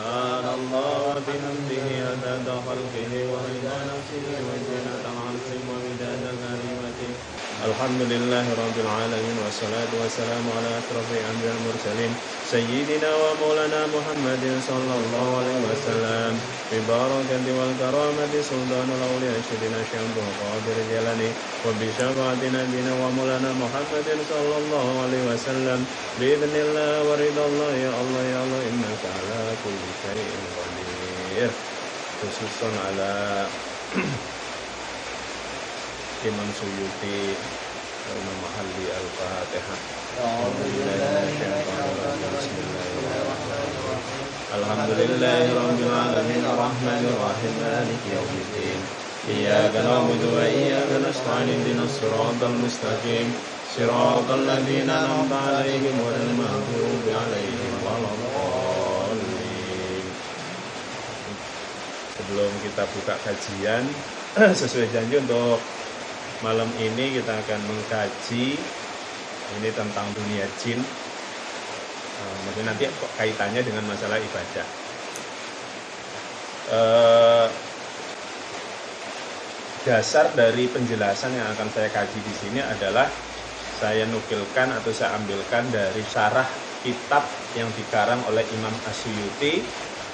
سبحان الله وبحمده عدد خلقه ورضا نفسه وزنة عرشه ومداد كلمته. الحمد لله رب العالمين والصلاة والسلام على أشرف الأنبياء المرسلين سيدنا ومولانا محمد صلى الله عليه وسلم ببركة والكرامة سلطان الأولياء سيدنا شيخ قادر الجيلاني وبشفاعة نبينا ومولانا محمد صلى الله عليه وسلم بإذن الله ورضا الله يا الله يا الله إنك على كل شيء قدير. خصوصا على Imam Suyuti Al-Mahalli Al-Fatihah. Alhamdulillahirabbil alamin arrahmanir rahim maliki yaumiddin. Iyyaka na'budu wa iyyaka nasta'in ihdinas siratal mustaqim. Siratal ladzina an'amta 'alaihim ghairil maghdubi 'alaihim waladdallin. Sebelum kita buka kajian, sesuai janji untuk malam ini kita akan mengkaji ini tentang dunia jin. Mungkin nanti kaitannya dengan masalah ibadah. Dasar dari penjelasan yang akan saya kaji di sini adalah saya nukilkan atau saya ambilkan dari syarah kitab yang dikarang oleh Imam As-Suyuti,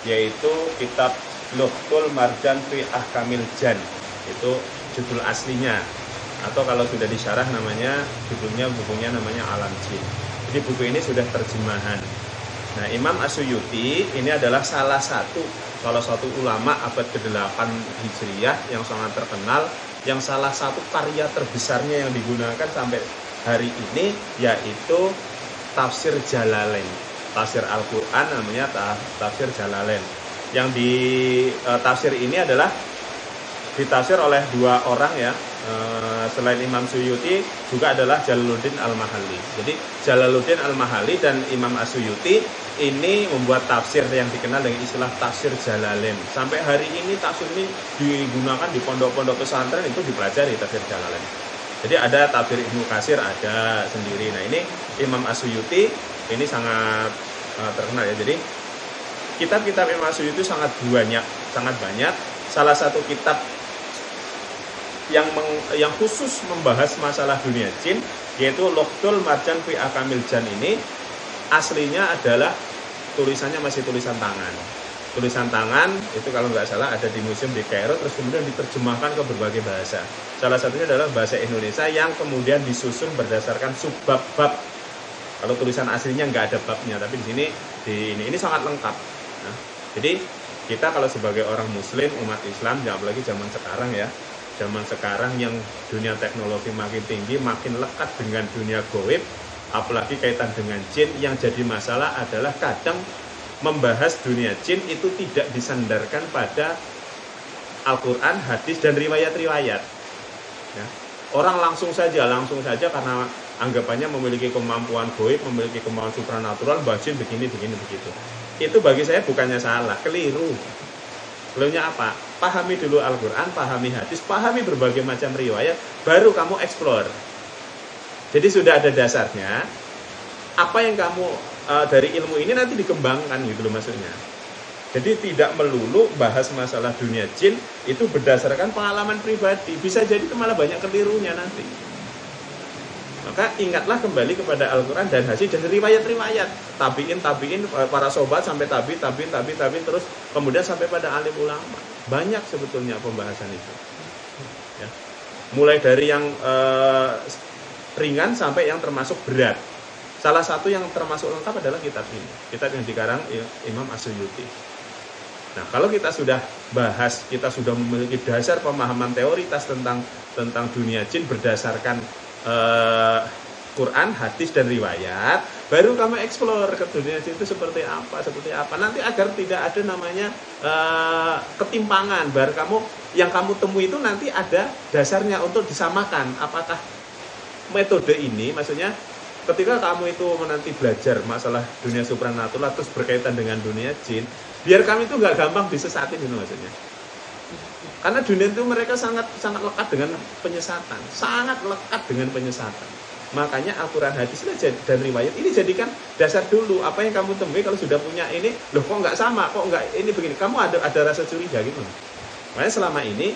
yaitu kitab Lughtul Marjan fi Ahkamil Jan. Itu judul aslinya. Atau kalau sudah disyarah namanya, bukunya namanya Alam Jin. Jadi buku ini sudah terjemahan. Nah, Imam As-Suyuti ini adalah salah satu ulama abad ke-8 Hijriyah yang sangat terkenal, yang salah satu karya terbesarnya yang digunakan sampai hari ini yaitu Tafsir Jalalain. Tafsir Al-Qur'an namanya Tafsir Jalalain. Yang di tafsir ini adalah ditafsir oleh dua orang ya. Selain Imam Suyuti juga adalah Jalaluddin Al-Mahalli. Jadi Jalaluddin Al-Mahalli dan Imam As-Suyuti ini membuat tafsir yang dikenal dengan istilah tafsir Jalalain. Sampai hari ini tafsir ini digunakan di pondok-pondok pesantren, itu dipelajari tafsir Jalalain. Jadi ada tafsir Ibnu Katsir ada sendiri. Nah, ini Imam As-Suyuti ini sangat terkenal ya. Jadi kitab-kitab Imam As-Suyuti sangat banyak. Salah satu kitab yang khusus membahas masalah dunia jin yaitu Lughtul Marjan fi Ahkamil Jan. Ini aslinya adalah tulisannya masih tulisan tangan. Tulisan tangan itu kalau nggak salah ada di museum di Kairo, terus kemudian diterjemahkan ke berbagai bahasa. Salah satunya adalah bahasa Indonesia yang kemudian disusun berdasarkan subbab-bab. Kalau tulisan aslinya nggak ada babnya, tapi di sini ini sangat lengkap. Nah, jadi kita kalau sebagai orang Muslim, umat Islam, apalagi zaman sekarang ya. Zaman sekarang yang dunia teknologi makin tinggi, makin lekat dengan dunia gaib, apalagi kaitan dengan jin, yang jadi masalah adalah kadang membahas dunia jin itu tidak disandarkan pada Al-Quran, hadis, dan riwayat-riwayat. Ya. Orang langsung saja karena anggapannya memiliki kemampuan gaib, memiliki kemampuan supranatural, bahwa jin begini, begitu. Itu bagi saya bukannya salah, keliru. Kelirunya apa? Pahami dulu Al-Quran, pahami hadis, pahami berbagai macam riwayat, baru kamu eksplor. Jadi sudah ada dasarnya, apa yang kamu dari ilmu ini nanti dikembangkan gitu loh maksudnya. Jadi tidak melulu bahas masalah dunia jin itu berdasarkan pengalaman pribadi, bisa jadi itu malah banyak kelirunya nanti. Maka ingatlah kembali kepada Al-Quran dan hadis dan riwayat-riwayat tabiin, para sobat sampai tabiin terus kemudian sampai pada alim ulama. Banyak sebetulnya pembahasan itu. Ya. Mulai dari yang ringan sampai yang termasuk berat. Salah satu yang termasuk lengkap adalah kitab ini. Kitab yang dikarang Imam As-Suyuti. Nah, kalau kita sudah bahas, kita sudah memiliki dasar pemahaman teoritas tentang dunia jin berdasarkan Quran, hadis, dan riwayat, baru kamu eksplor ke dunia jin itu seperti apa. Nanti agar tidak ada namanya ketimpangan, baru yang kamu temui itu nanti ada dasarnya untuk disamakan. Apakah metode ini, maksudnya ketika kamu itu nanti belajar masalah dunia supranatural terus berkaitan dengan dunia jin, biar kami itu nggak gampang disesatin itu maksudnya. Karena dunia itu mereka sangat lekat dengan penyesatan, Makanya Al-Quran, hadis dan riwayat ini jadikan dasar dulu. Apa yang kamu temui kalau sudah punya ini, loh kok nggak sama, kok nggak ini begini, kamu ada rasa curiga gitu. Makanya selama ini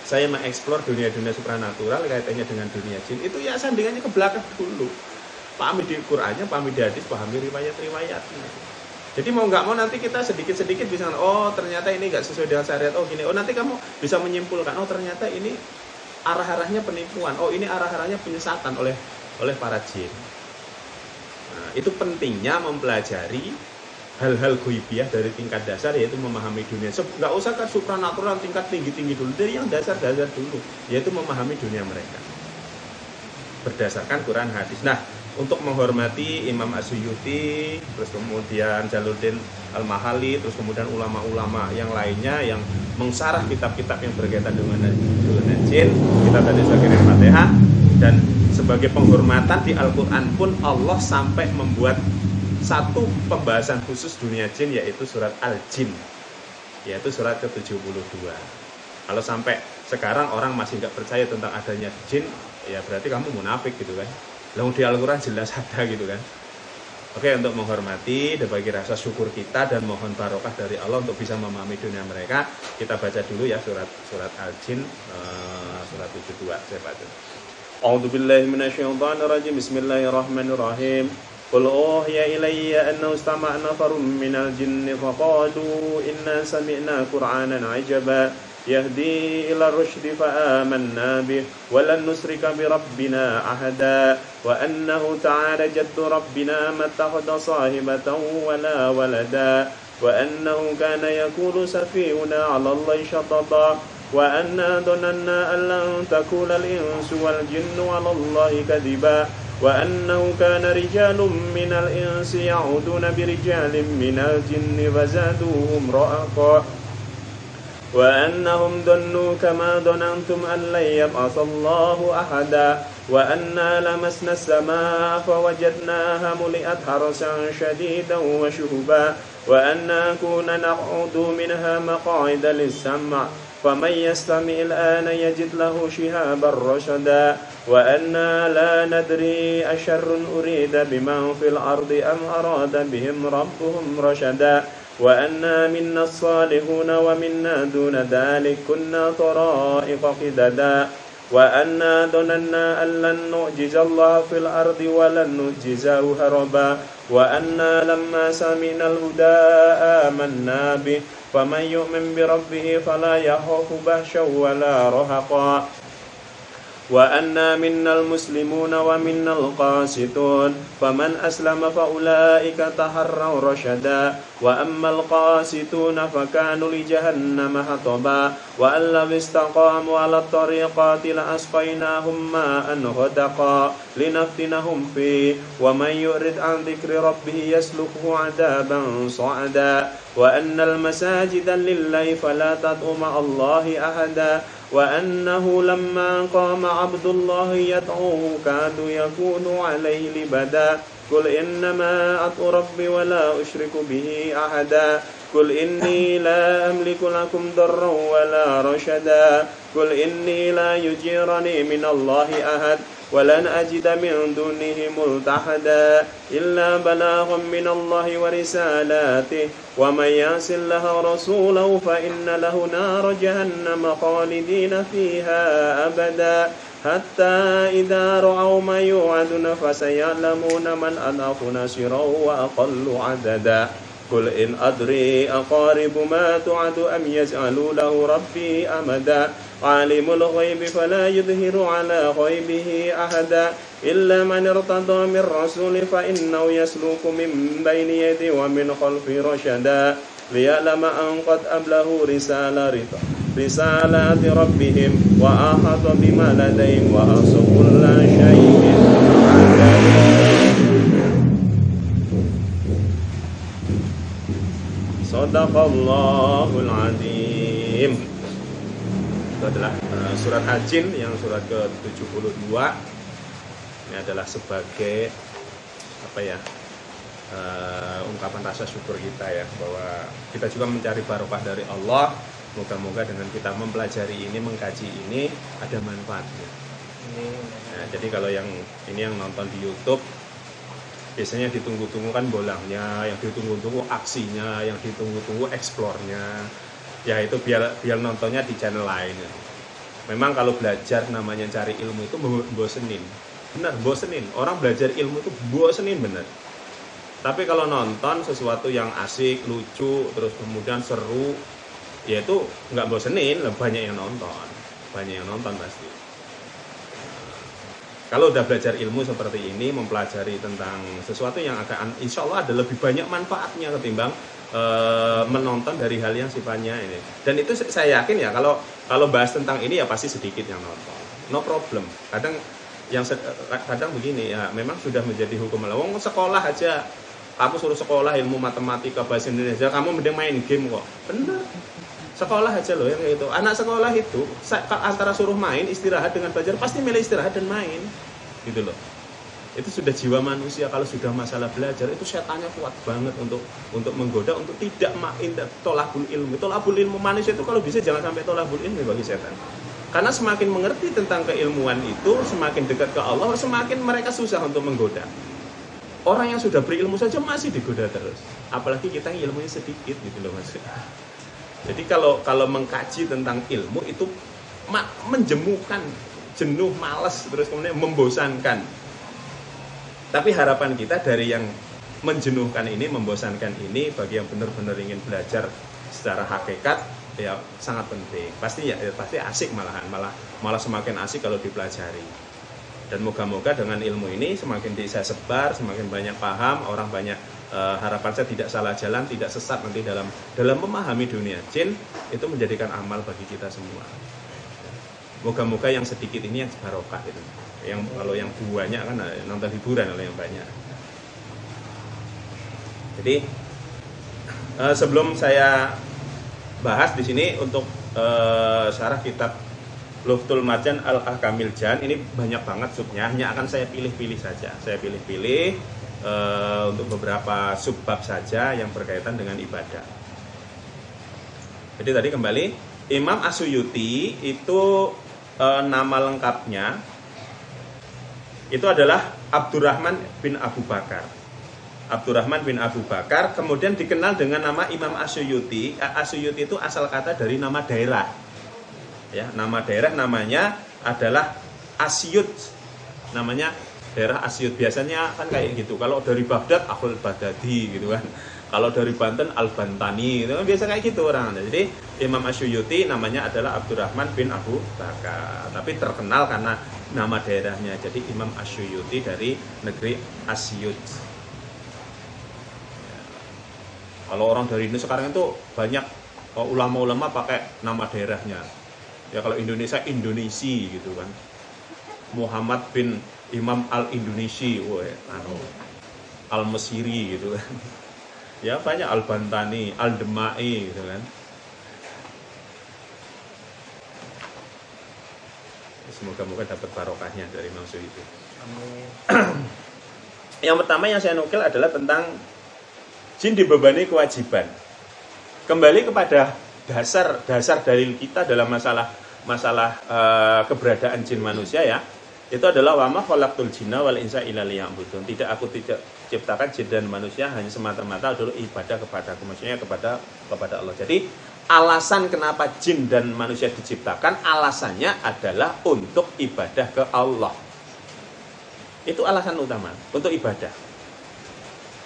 saya mengeksplor dunia-dunia supranatural kaitannya dengan dunia jin, itu ya sandingannya ke belakang dulu. Pahami di Qur'annya, pahami di hadis, pahami riwayat-riwayatnya. Jadi mau nggak mau nanti kita sedikit-sedikit bisa, oh ternyata ini nggak sesuai dengan syariat, oh gini, oh nanti kamu bisa menyimpulkan, oh ternyata ini arah-arahnya penipuan, oh ini arah-arahnya penyesatan oleh para jin. Nah, itu pentingnya mempelajari hal-hal ghaibiyah dari tingkat dasar, yaitu memahami dunia. Nggak usah kan supranatural tingkat tinggi-tinggi dulu, dari yang dasar-dasar dulu, yaitu memahami dunia mereka berdasarkan Quran hadis. Nah, untuk menghormati Imam As-Suyuti, terus kemudian Jalaluddin Al-Mahali, terus kemudian ulama-ulama yang lainnya yang mengsarah kitab-kitab yang berkaitan dengan jin, kita tadi sebagai Al-Fatihah. Dan sebagai penghormatan di Al-Quran pun Allah sampai membuat satu pembahasan khusus dunia jin, yaitu surat Al-Jin, yaitu surat ke-72. Kalau sampai sekarang orang masih nggak percaya tentang adanya jin, ya berarti kamu munafik gitu kan. Lalu di Al-Quran jelas ada gitu kan. Oke, untuk menghormati dan bagi rasa syukur kita dan mohon barokah dari Allah untuk bisa memahami dunia mereka, kita baca dulu ya surat Al-Jin, surat 72. Saya baca. A'udzubillahi minasyaitonirrajim. Bismillahirrahmanirrahim. Qul uhiya ilayya annahu istama'a nafarun minal jinni faqalu inna sami'na qur'anan 'ajaba يهدي إلى الرشد فآمنا به ولن نشرك بربنا أحدا وأنه تعالى جد ربنا ما اتخذ صاحبة ولا ولدا وأنه كان يقول سفيهنا على الله شططا وأنا ظننا أن لن تكون الإنس والجن على الله كذبا وأنه كان رجال من الإنس يعودون برجال من الجن فزادوهم رهقا وأنهم ظنوا كما ظننتم أن لن يبعث الله أحدا وأنا لمسنا السماء فوجدناها ملئت حرسا شديدا وشهبا وأنا كنا نقعد منها مقاعد للسمع فمن يستمع الآن يجد له شهابا رشدا وأنا لا ندري أشر أريد بمن في الأرض أم أراد بهم ربهم رشدا وأنا منا الصالحون ومنا دون ذلك كنا طرائق قددا وأنا ظننا أن لن نعجز الله في الأرض ولن نعجزه هربا وأنا لما سمعنا الهدى آمنا به فمن يؤمن بربه فلا يخاف بهشا ولا رهقا وأنا منا المسلمون ومنا القاسطون فمن أسلم فأولئك تحروا رشدا وأما القاسطون فكانوا لجهنم حطبا وأن لو استقاموا على الطريقات لأسقيناهم ماء غدقا لنفتنهم فيه ومن يعرض عن ذكر ربه يسلكه عذابا صعدا وأن المساجد لله فلا تدعوا مع الله أحدا وأنه لما قام عبد الله يدعوه كادوا يكونوا عليه لبدا قل إنما أدعو ربي ولا أشرك به أحدا قل إني لا أملك لكم ضرا ولا رشدا قل إني لا يجيرني من الله أحد ولن أجد من دونه ملتحدا إلا بلاغا من الله ورسالاته ومن يعص الله ورسوله فإن له نار جهنم خالدين فيها أبدا حتى إذا رأوا ما يوعدون فسيعلمون من أضعف نصيرا وأقل عددا قل إن أدري أقارب ما توعد أم يجعل له ربي أمدا عالم الغيب فلا يظهر على غيبه أحدا إلا من ارتضى من رسول فإنه يسلك من بين يديه ومن خلفه رشدا ليعلم أن قد أبلغوا رسالات ربهم وأحاط بما لديهم وأحصى كل شيء عددا. Sadaqallahul Azim. Itu adalah surat Al-Jin yang surat ke-72. Ini adalah sebagai ungkapan rasa syukur kita ya, bahwa kita juga mencari barokah dari Allah. Moga-moga dengan kita mempelajari ini, mengkaji ini, ada manfaatnya. Nah, jadi kalau yang ini yang nonton di YouTube biasanya ditunggu-tunggu kan bolangnya, yang ditunggu-tunggu aksinya, yang ditunggu-tunggu eksplornya. Ya itu biar nontonnya di channel lain. Memang kalau belajar namanya cari ilmu itu bosenin. Benar, bosenin. Orang belajar ilmu itu bosenin bener. Tapi kalau nonton sesuatu yang asik, lucu, terus kemudian seru, ya itu nggak bosenin, banyak yang nonton. Banyak yang nonton pasti. Kalau udah belajar ilmu seperti ini, mempelajari tentang sesuatu yang akan insya Allah ada lebih banyak manfaatnya ketimbang menonton dari hal yang sifatnya ini. Dan itu saya yakin ya, kalau bahas tentang ini ya pasti sedikit yang nonton. No problem. Kadang begini ya, memang sudah menjadi hukum Allah. Wong sekolah aja, kamu suruh sekolah ilmu matematika, bahasa Indonesia, kamu mending main game kok. Bener. Sekolah aja loh yang kayak itu. Anak sekolah itu antara suruh main, istirahat dengan belajar, pasti milih istirahat dan main. Gitu loh. Itu sudah jiwa manusia. Kalau sudah masalah belajar, itu setannya kuat banget untuk menggoda, untuk tidak main tolabul ilmu. Tolabul ilmu manusia itu kalau bisa jangan sampai tolabul ilmu bagi setan. Karena semakin mengerti tentang keilmuan itu, semakin dekat ke Allah, semakin mereka susah untuk menggoda. Orang yang sudah berilmu saja masih digoda terus. Apalagi kita yang ilmunya sedikit gitu loh Mas. Jadi kalau mengkaji tentang ilmu itu menjemukan, jenuh, malas, terus kemudian membosankan. Tapi harapan kita dari yang menjenuhkan ini, membosankan ini, bagi yang benar-benar ingin belajar secara hakikat, ya sangat penting. Pasti asik malah semakin asik kalau dipelajari. Dan moga-moga dengan ilmu ini semakin bisa sebar, semakin banyak paham, orang banyak. Harapan saya tidak salah jalan, tidak sesat nanti dalam memahami dunia jin, itu menjadikan amal bagi kita semua. Moga-moga yang sedikit ini yang barokah itu. Yang kalau yang banyak kan nonton hiburan kalau yang banyak. Jadi sebelum saya bahas di sini untuk syarah kitab Lughtul Marjan Al-Ahkamil Jan, ini banyak banget subnya, hanya akan saya pilih-pilih saja. Saya pilih-pilih untuk beberapa subbab saja yang berkaitan dengan ibadah. Jadi tadi kembali, Imam As-Suyuti itu nama lengkapnya itu adalah Abdurrahman bin Abu Bakar. Abdurrahman bin Abu Bakar kemudian dikenal dengan nama Imam As-Suyuti. As-Suyuti itu asal kata dari nama daerah. Ya, nama daerah namanya adalah Asyut. Namanya daerah Asyut, biasanya kan kayak gitu. Kalau dari Baghdad Ahlul Baghdadi gitu kan. Kalau dari Banten Al-Bantani itu kan biasa kayak gitu orang. Jadi Imam As-Suyuti namanya adalah Abdurrahman bin Abu Bakar. Tapi terkenal karena nama daerahnya. Jadi Imam As-Suyuti dari negeri Asyut. Ya. Kalau orang dari ini sekarang itu banyak ulama-ulama pakai nama daerahnya. Ya kalau Indonesia Indonesi gitu kan. Muhammad bin Imam Al-Indonesi, Al-Mesiri gitu kan. Ya banyak Al-Bantani, Al-Demai gitu kan. Semoga-moga dapat barokahnya dari Imam Suyuti. Amin. Yang pertama yang saya nukil adalah tentang jin dibebani kewajiban. Kembali kepada dasar dalil kita dalam masalah keberadaan jin manusia ya. Itu adalah wa ma khalaqtul jinna wal insa illa liya'budun. Aku tidak ciptakan jin dan manusia hanya semata-mata adalah ibadah kepadaku, maksudnya kepada Allah. Jadi alasan kenapa jin dan manusia diciptakan, alasannya adalah untuk ibadah ke Allah. Itu alasan utama, untuk ibadah.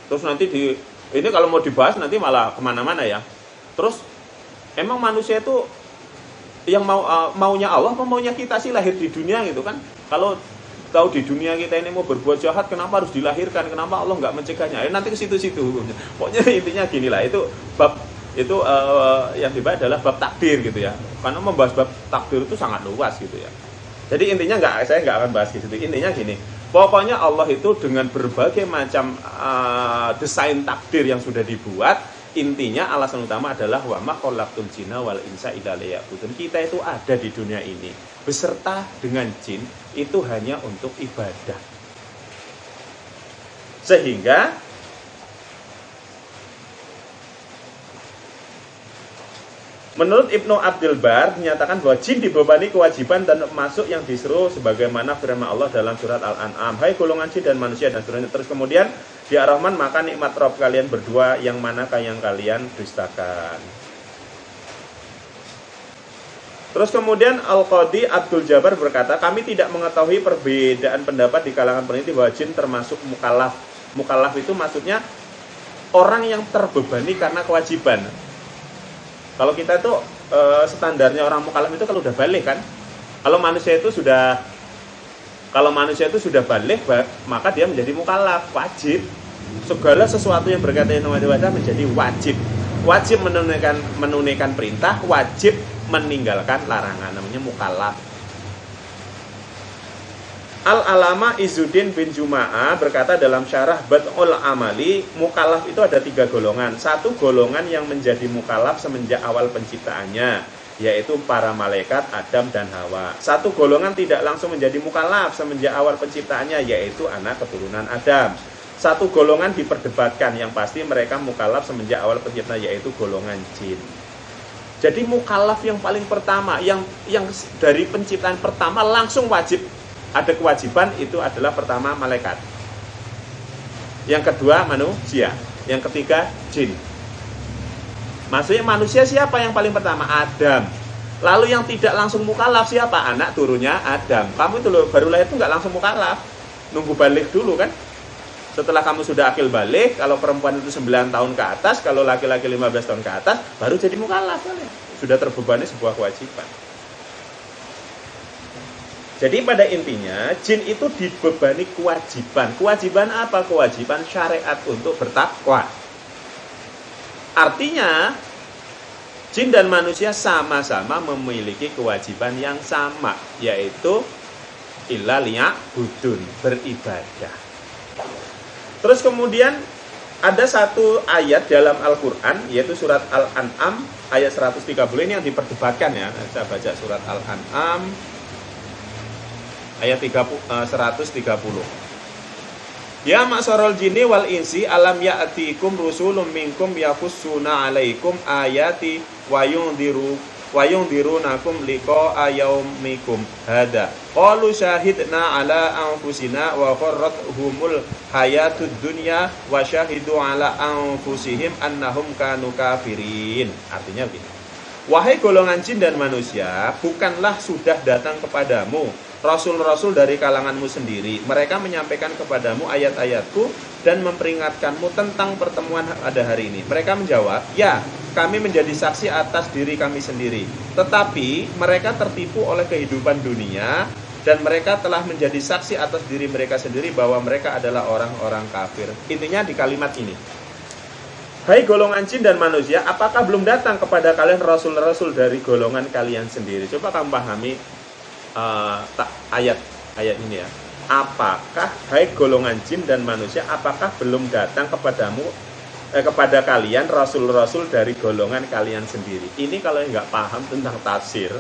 Terus nanti ini kalau mau dibahas nanti malah kemana-mana ya. Terus emang manusia itu yang maunya Allah apa maunya kita sih lahir di dunia gitu kan? Kalau tahu di dunia kita ini mau berbuat jahat, kenapa harus dilahirkan? Kenapa Allah nggak mencegahnya? Nanti ke situ-situ. Pokoknya intinya gini lah. Itu bab itu yang dibahas adalah bab takdir gitu ya. Karena membahas bab takdir itu sangat luas gitu ya. Jadi intinya saya nggak akan bahas di situ. Intinya gini. Pokoknya Allah itu dengan berbagai macam desain takdir yang sudah dibuat, intinya alasan utama adalah wa ma khalaqtul jinna wal insa illa liya'budun. Kita itu ada di dunia ini beserta dengan jin itu hanya untuk ibadah. Sehingga Menurut Ibnu Abdul Bar menyatakan bahwa jin dibebani kewajiban dan masuk yang disuruh sebagaimana firman Allah dalam surat Al-An'am. Hai golongan jin dan manusia dan seterusnya. Terus kemudian di Ar-Rahman maka nikmat Rabb kalian berdua yang manakah yang kalian dustakan. Terus kemudian Al-Qadhi Abdul Jabbar berkata, kami tidak mengetahui perbedaan pendapat di kalangan peneliti bahwa jin termasuk mukallaf. Mukallaf itu maksudnya orang yang terbebani karena kewajiban. Kalau kita itu standarnya orang mukallaf itu kalau udah balik kan. Kalau manusia itu sudah balik, maka dia menjadi mukallaf, wajib. Segala sesuatu yang berkaitan dengan wajib menjadi wajib. Wajib menunaikan perintah, wajib meninggalkan larangan, namanya mukallaf. Al-Alama Izzuddin bin Juma'ah berkata dalam syarah Bad'ul Amali, mukallaf itu ada 3 golongan. Satu golongan yang menjadi mukallaf semenjak awal penciptaannya, yaitu para malaikat Adam dan Hawa. Satu golongan tidak langsung menjadi mukallaf semenjak awal penciptaannya, yaitu anak keturunan Adam. Satu golongan diperdebatkan, yang pasti mereka mukallaf semenjak awal penciptaan, yaitu golongan jin. Jadi mukallaf yang paling pertama, yang dari penciptaan pertama langsung wajib ada kewajiban, itu adalah pertama malaikat, yang kedua manusia, yang ketiga jin. Maksudnya manusia siapa yang paling pertama? Adam. Lalu yang tidak langsung mukallaf siapa? Anak turunnya Adam. Kamu itu loh, baru lahir itu nggak langsung mukallaf, nunggu balik dulu kan. Setelah kamu sudah akil balik, kalau perempuan itu 9 tahun ke atas, kalau laki-laki 15 tahun ke atas, baru jadi mukallaf. Sudah terbebani sebuah kewajiban. Jadi pada intinya, jin itu dibebani kewajiban. Kewajiban apa? Kewajiban syariat untuk bertakwa. Artinya, jin dan manusia sama-sama memiliki kewajiban yang sama, yaitu illa liya'budun, beribadah. Terus kemudian ada satu ayat dalam Al-Quran, yaitu surat Al-An'am ayat 130 ini yang diperdebatkan ya. Saya baca surat Al-An'am ayat 130. Ya ma'syarul jinni wal insi alam ya'tikum rusulun minkum yaqussuna 'alaikum ayati wa yundirunakum liqa'a yaumikum hada. Qalu syahidna 'ala anfusina wa gharratuhumul hayatud dunya wa syahidu 'ala anfusihim annahum kanu kafirin. Artinya begini. Wahai golongan jin dan manusia, bukanlah sudah datang kepadamu rasul-rasul dari kalanganmu sendiri. Mereka menyampaikan kepadamu ayat-ayatku dan memperingatkanmu tentang pertemuan pada hari ini. Mereka menjawab, ya, kami menjadi saksi atas diri kami sendiri. Tetapi mereka tertipu oleh kehidupan dunia dan mereka telah menjadi saksi atas diri mereka sendiri bahwa mereka adalah orang-orang kafir. Intinya di kalimat ini. Hai golongan jin dan manusia, apakah belum datang kepada kalian rasul-rasul dari golongan kalian sendiri? Coba kamu pahami ayat ini ya. Apakah hai golongan jin dan manusia, apakah belum datang kepada kalian rasul-rasul dari golongan kalian sendiri? Ini kalau nggak paham tentang tafsir,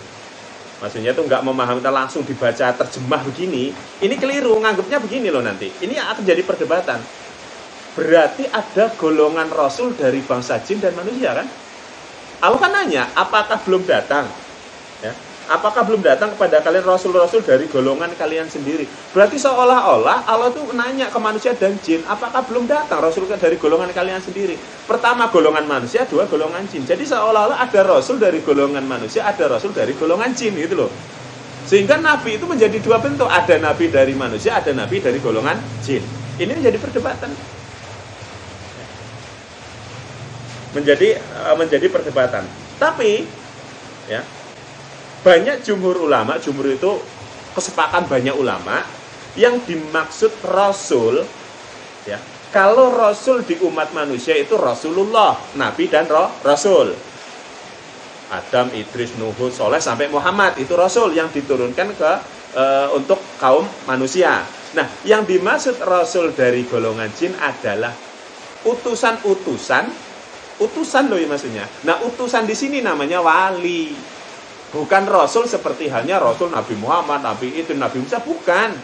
maksudnya itu nggak memahami, langsung dibaca terjemah begini, ini keliru, nganggapnya begini loh nanti. Ini akan jadi perdebatan. Berarti ada golongan rasul dari bangsa jin dan manusia kan? Allah kan nanya, apakah belum datang? Ya. Apakah belum datang kepada kalian rasul-rasul dari golongan kalian sendiri? Berarti seolah-olah Allah tuh nanya ke manusia dan jin, apakah belum datang rasul dari golongan kalian sendiri? Pertama golongan manusia, dua golongan jin. Jadi seolah-olah ada rasul dari golongan manusia, ada rasul dari golongan jin gitu loh. Sehingga nabi itu menjadi dua bentuk, ada nabi dari manusia, ada nabi dari golongan jin. Ini menjadi perdebatan. Menjadi perdebatan. Tapi ya, banyak jumhur ulama, jumhur itu kesepakatan banyak ulama yang dimaksud rasul ya. Kalau rasul di umat manusia itu Rasulullah, nabi dan rasul. Adam, Idris, Nuh, Soleh sampai Muhammad itu rasul yang diturunkan untuk kaum manusia. Nah, yang dimaksud rasul dari golongan jin adalah utusan loh ya maksudnya. Nah, utusan di sini namanya wali. Bukan rasul seperti halnya rasul Nabi Muhammad, Nabi itu, Nabi Musa, bukan.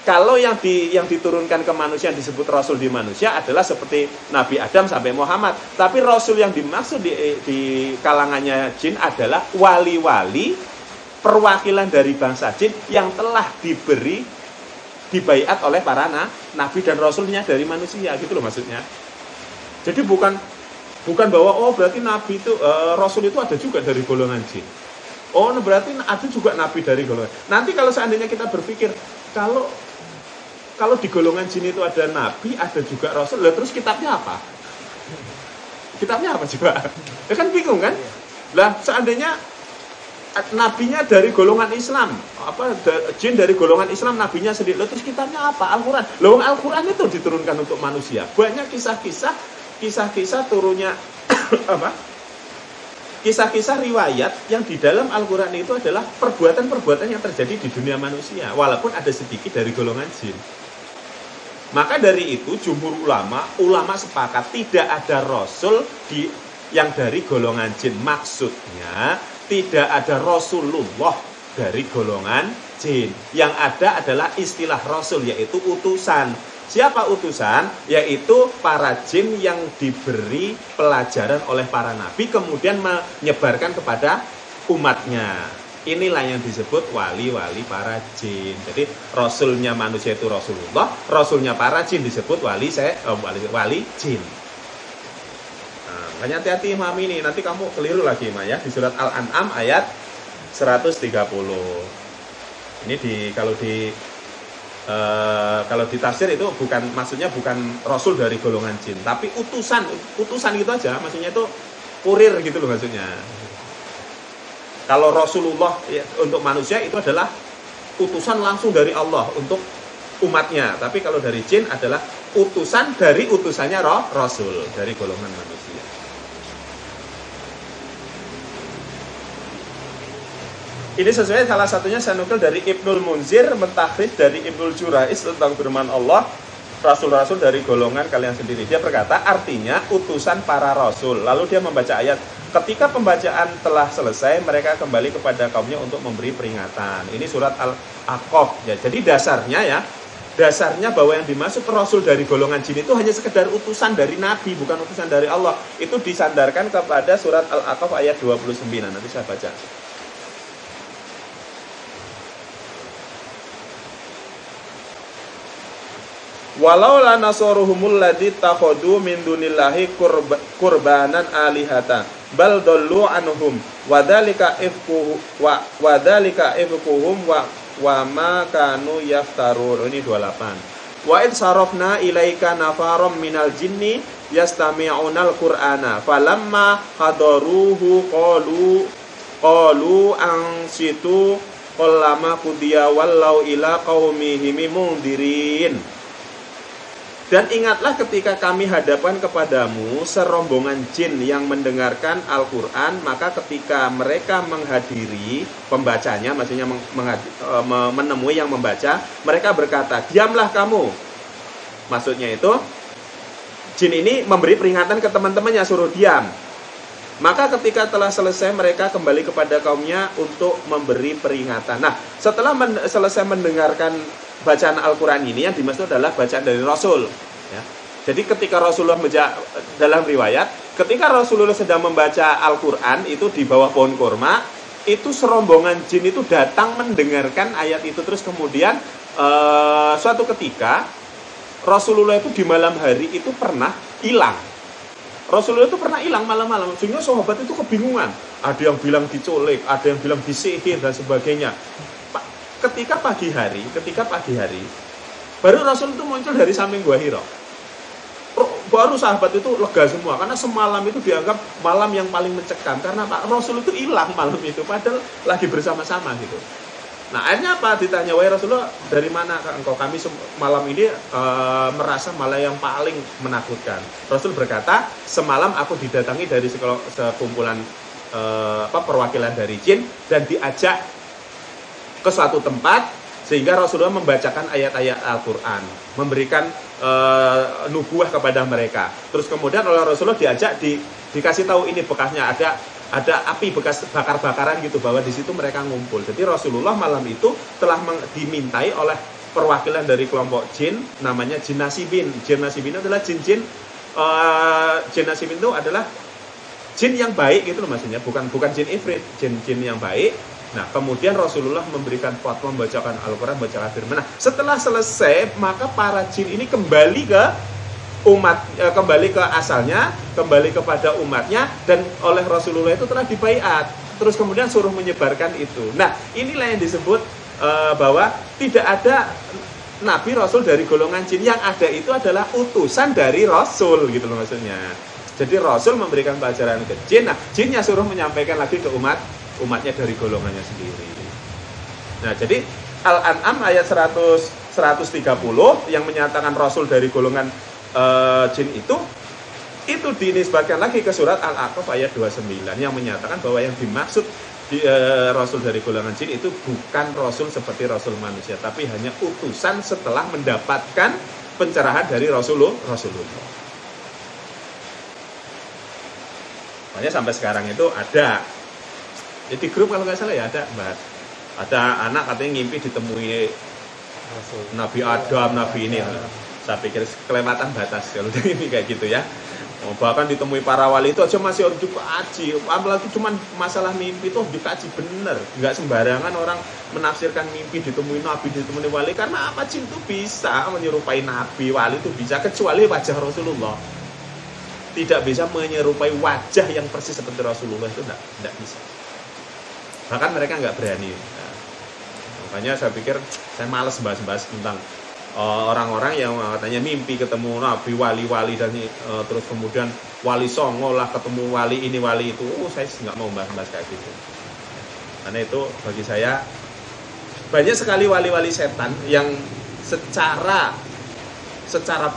Kalau yang diturunkan ke manusia yang disebut rasul di manusia adalah seperti Nabi Adam sampai Muhammad. Tapi rasul yang dimaksud di kalangannya jin adalah wali-wali perwakilan dari bangsa jin yang telah dibaiat oleh para nabi dan rasulnya dari manusia, gitu loh maksudnya. Jadi bukan bahwa berarti nabi itu rasul itu ada juga dari golongan jin. Berarti ada juga nabi dari golongan. Nanti kalau seandainya kita berpikir kalau di golongan jin itu ada nabi, ada juga rasul, terus kitabnya apa? Kitabnya apa coba? Ya kan bingung kan? Lah seandainya nabinya dari golongan Islam, jin dari golongan Islam, nabinya sendiri, terus kitabnya apa? Al-Quran. Al-Quran itu diturunkan untuk manusia. Banyak kisah-kisah turunnya kisah-kisah riwayat yang di dalam Al-Quran itu adalah perbuatan-perbuatan yang terjadi di dunia manusia, walaupun ada sedikit dari golongan jin. Maka dari itu jumhur ulama sepakat tidak ada rasul yang dari golongan jin. Maksudnya tidak ada Rasulullah dari golongan jin. Yang ada adalah istilah rasul, yaitu utusan. Siapa utusan? Yaitu para jin yang diberi pelajaran oleh para nabi kemudian menyebarkan kepada umatnya. Inilah yang disebut wali-wali para jin. Jadi rasulnya manusia itu Rasulullah, rasulnya para jin disebut wali jin. Nah, hati-hati memahami ini, nanti kamu keliru lagi Maya di surat Al-An'am ayat 130. Ini kalau di tafsir itu maksudnya bukan rasul dari golongan jin, tapi utusan gitu aja, maksudnya itu kurir gitu loh maksudnya. Kalau Rasulullah untuk manusia itu adalah utusan langsung dari Allah untuk umatnya, tapi kalau dari jin adalah utusan dari utusannya Rasul dari golongan manusia. Ini sesuai salah satunya saya nukil dari Ibnul Munzir mentahrid dari Ibnul Jurais tentang firman Allah, rasul-rasul dari golongan kalian sendiri. Dia berkata artinya utusan para rasul. Lalu dia membaca ayat, ketika pembacaan telah selesai mereka kembali kepada kaumnya untuk memberi peringatan. Ini surat Al-Aqaf ya. Jadi dasarnya bahwa yang dimaksud rasul dari golongan jin itu hanya sekedar utusan dari nabi, bukan utusan dari Allah. Itu disandarkan kepada surat Al-Aqaf ayat 29. Nanti saya baca. Walau la nasaruhumul ladzi takhadu min dunillahi qurbanan alihata bal dallu anhum wa dzalika ifkuhum wa ma kanu yaftarun. Ini 28. Wa id sarafna ilaika nafaram minal jinni yastami'unal qur'ana falamma hadaruhu qalu ansitu qallama qudiya wallau ila qaumihim mundirin. Dan ingatlah ketika kami hadapkan kepadamu serombongan jin yang mendengarkan Al-Quran, maka ketika mereka menghadiri pembacanya, maksudnya menemui yang membaca, mereka berkata, diamlah kamu. Maksudnya itu, jin ini memberi peringatan ke teman-temannya, suruh diam. Maka ketika telah selesai mereka kembali kepada kaumnya untuk memberi peringatan. Nah, setelah selesai mendengarkan bacaan Al-Quran ini, yang dimaksud adalah bacaan dari Rasul ya. Jadi ketika Rasulullah dalam riwayat, ketika Rasulullah sedang membaca Al-Quran itu di bawah pohon kurma, itu serombongan jin itu datang mendengarkan ayat itu. Terus kemudian suatu ketika Rasulullah itu di malam hari itu pernah hilang. Rasulullah itu pernah hilang malam-malam, sehingga sahabat itu kebingungan. Ada yang bilang diculik, ada yang bilang disihir dan sebagainya. Ketika pagi hari, baru Rasul itu muncul dari samping Gua Hira. Baru sahabat itu lega semua, karena semalam itu dianggap malam yang paling mencekam. Karena Pak Rasul itu hilang malam itu, padahal lagi bersama-sama gitu. Nah akhirnya apa? Ditanya, wahai Rasulullah, dari mana engkau? Kami malam ini merasa malam yang paling menakutkan. Rasul berkata, semalam aku didatangi dari sekumpulan perwakilan dari jin dan diajak ke suatu tempat, sehingga Rasulullah membacakan ayat-ayat Al-Quran, memberikan nubuah kepada mereka. Terus kemudian oleh Rasulullah diajak, dikasih tahu ini bekasnya, ada api bekas bakar-bakaran gitu, bahwa di situ mereka ngumpul. Jadi Rasulullah malam itu telah dimintai oleh perwakilan dari kelompok jin, namanya jin nasibin. Jin nasibin adalah jin-jin, jin nasibin itu adalah jin yang baik gitu loh maksudnya, bukan jin ifrit, jin yang baik. Nah, kemudian Rasulullah memberikan fatwa membacakan Al-Quran, membacakan firman. Nah, setelah selesai, maka para jin ini kembali ke umat, kembali ke asalnya, kembali kepada umatnya, dan oleh Rasulullah itu telah dibaiat. Terus kemudian suruh menyebarkan itu. Nah, inilah yang disebut bahwa tidak ada nabi rasul dari golongan jin. Yang ada itu adalah utusan dari rasul gitu loh maksudnya. Jadi rasul memberikan pelajaran ke jin. Nah, jinnya suruh menyampaikan lagi ke umatnya dari golongannya sendiri. Nah, jadi Al-An'am ayat 130 yang menyatakan rasul dari golongan jin itu dinisbatkan lagi ke surat Al-A'raf ayat 29 yang menyatakan bahwa yang dimaksud rasul dari golongan jin itu bukan rasul seperti rasul manusia, tapi hanya utusan setelah mendapatkan pencerahan dari Rasulullah. Makanya sampai sekarang itu ada, jadi grup kalau nggak salah ya ada anak katanya ngimpi ditemui Nabi Adam, Nabi ini. Saya pikir kelewatan batas kalau ini kayak gitu ya. Bahkan ditemui para wali itu aja masih harus dikaji, apalagi cuman masalah mimpi itu dikaji bener. Nggak sembarangan orang menafsirkan mimpi ditemui nabi, ditemui wali, karena apa? Jin itu bisa menyerupai nabi, wali itu bisa, kecuali wajah Rasulullah. Tidak bisa menyerupai wajah yang persis seperti Rasulullah, itu enggak bisa. Bahkan mereka nggak berani. Nah, makanya saya pikir saya malas bahas-bahas tentang orang-orang yang katanya mimpi ketemu nabi, wali-wali, dan terus kemudian wali songo lah ketemu wali ini wali itu. Saya nggak mau bahas kayak gitu, karena itu bagi saya banyak sekali wali-wali setan yang secara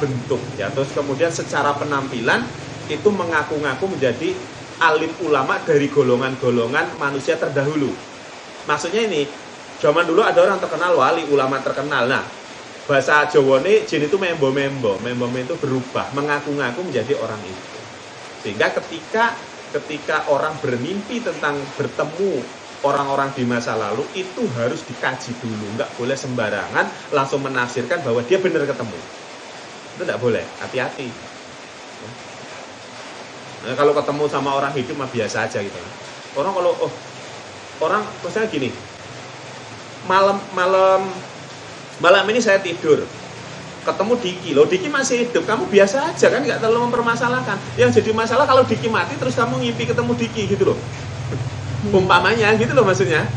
bentuk ya, terus kemudian secara penampilan itu mengaku-ngaku menjadi alim ulama dari golongan-golongan manusia terdahulu. Maksudnya ini, zaman dulu ada orang terkenal wali, ulama terkenal. Nah, bahasa Jawa ini jin itu membo itu berubah, mengaku-ngaku menjadi orang itu. Sehingga ketika orang bermimpi tentang bertemu orang-orang di masa lalu, itu harus dikaji dulu, nggak boleh sembarangan langsung menafsirkan bahwa dia benar ketemu. Itu nggak boleh, hati-hati. Nah, kalau ketemu sama orang hidup mah biasa aja gitu. Orang kalau orang misalnya gini, malam ini saya tidur, ketemu Diki masih hidup, kamu biasa aja kan, nggak terlalu mempermasalahkan. Yang jadi masalah kalau Diki mati terus kamu ngimpi ketemu Diki gitu loh, umpamanya gitu loh maksudnya.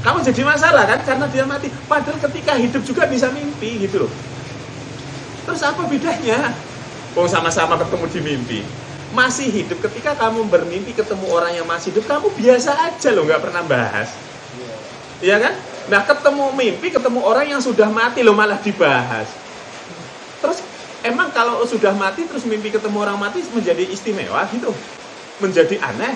Kamu jadi masalah kan karena dia mati, padahal ketika hidup juga bisa mimpi gitu loh. Terus apa bedanya? Sama-sama ketemu di mimpi, masih hidup. Ketika kamu bermimpi ketemu orang yang masih hidup, kamu biasa aja loh, nggak pernah bahas, iya kan? Nah, ketemu orang yang sudah mati loh malah dibahas. Terus emang kalau sudah mati terus mimpi ketemu orang mati menjadi istimewa gitu, menjadi aneh.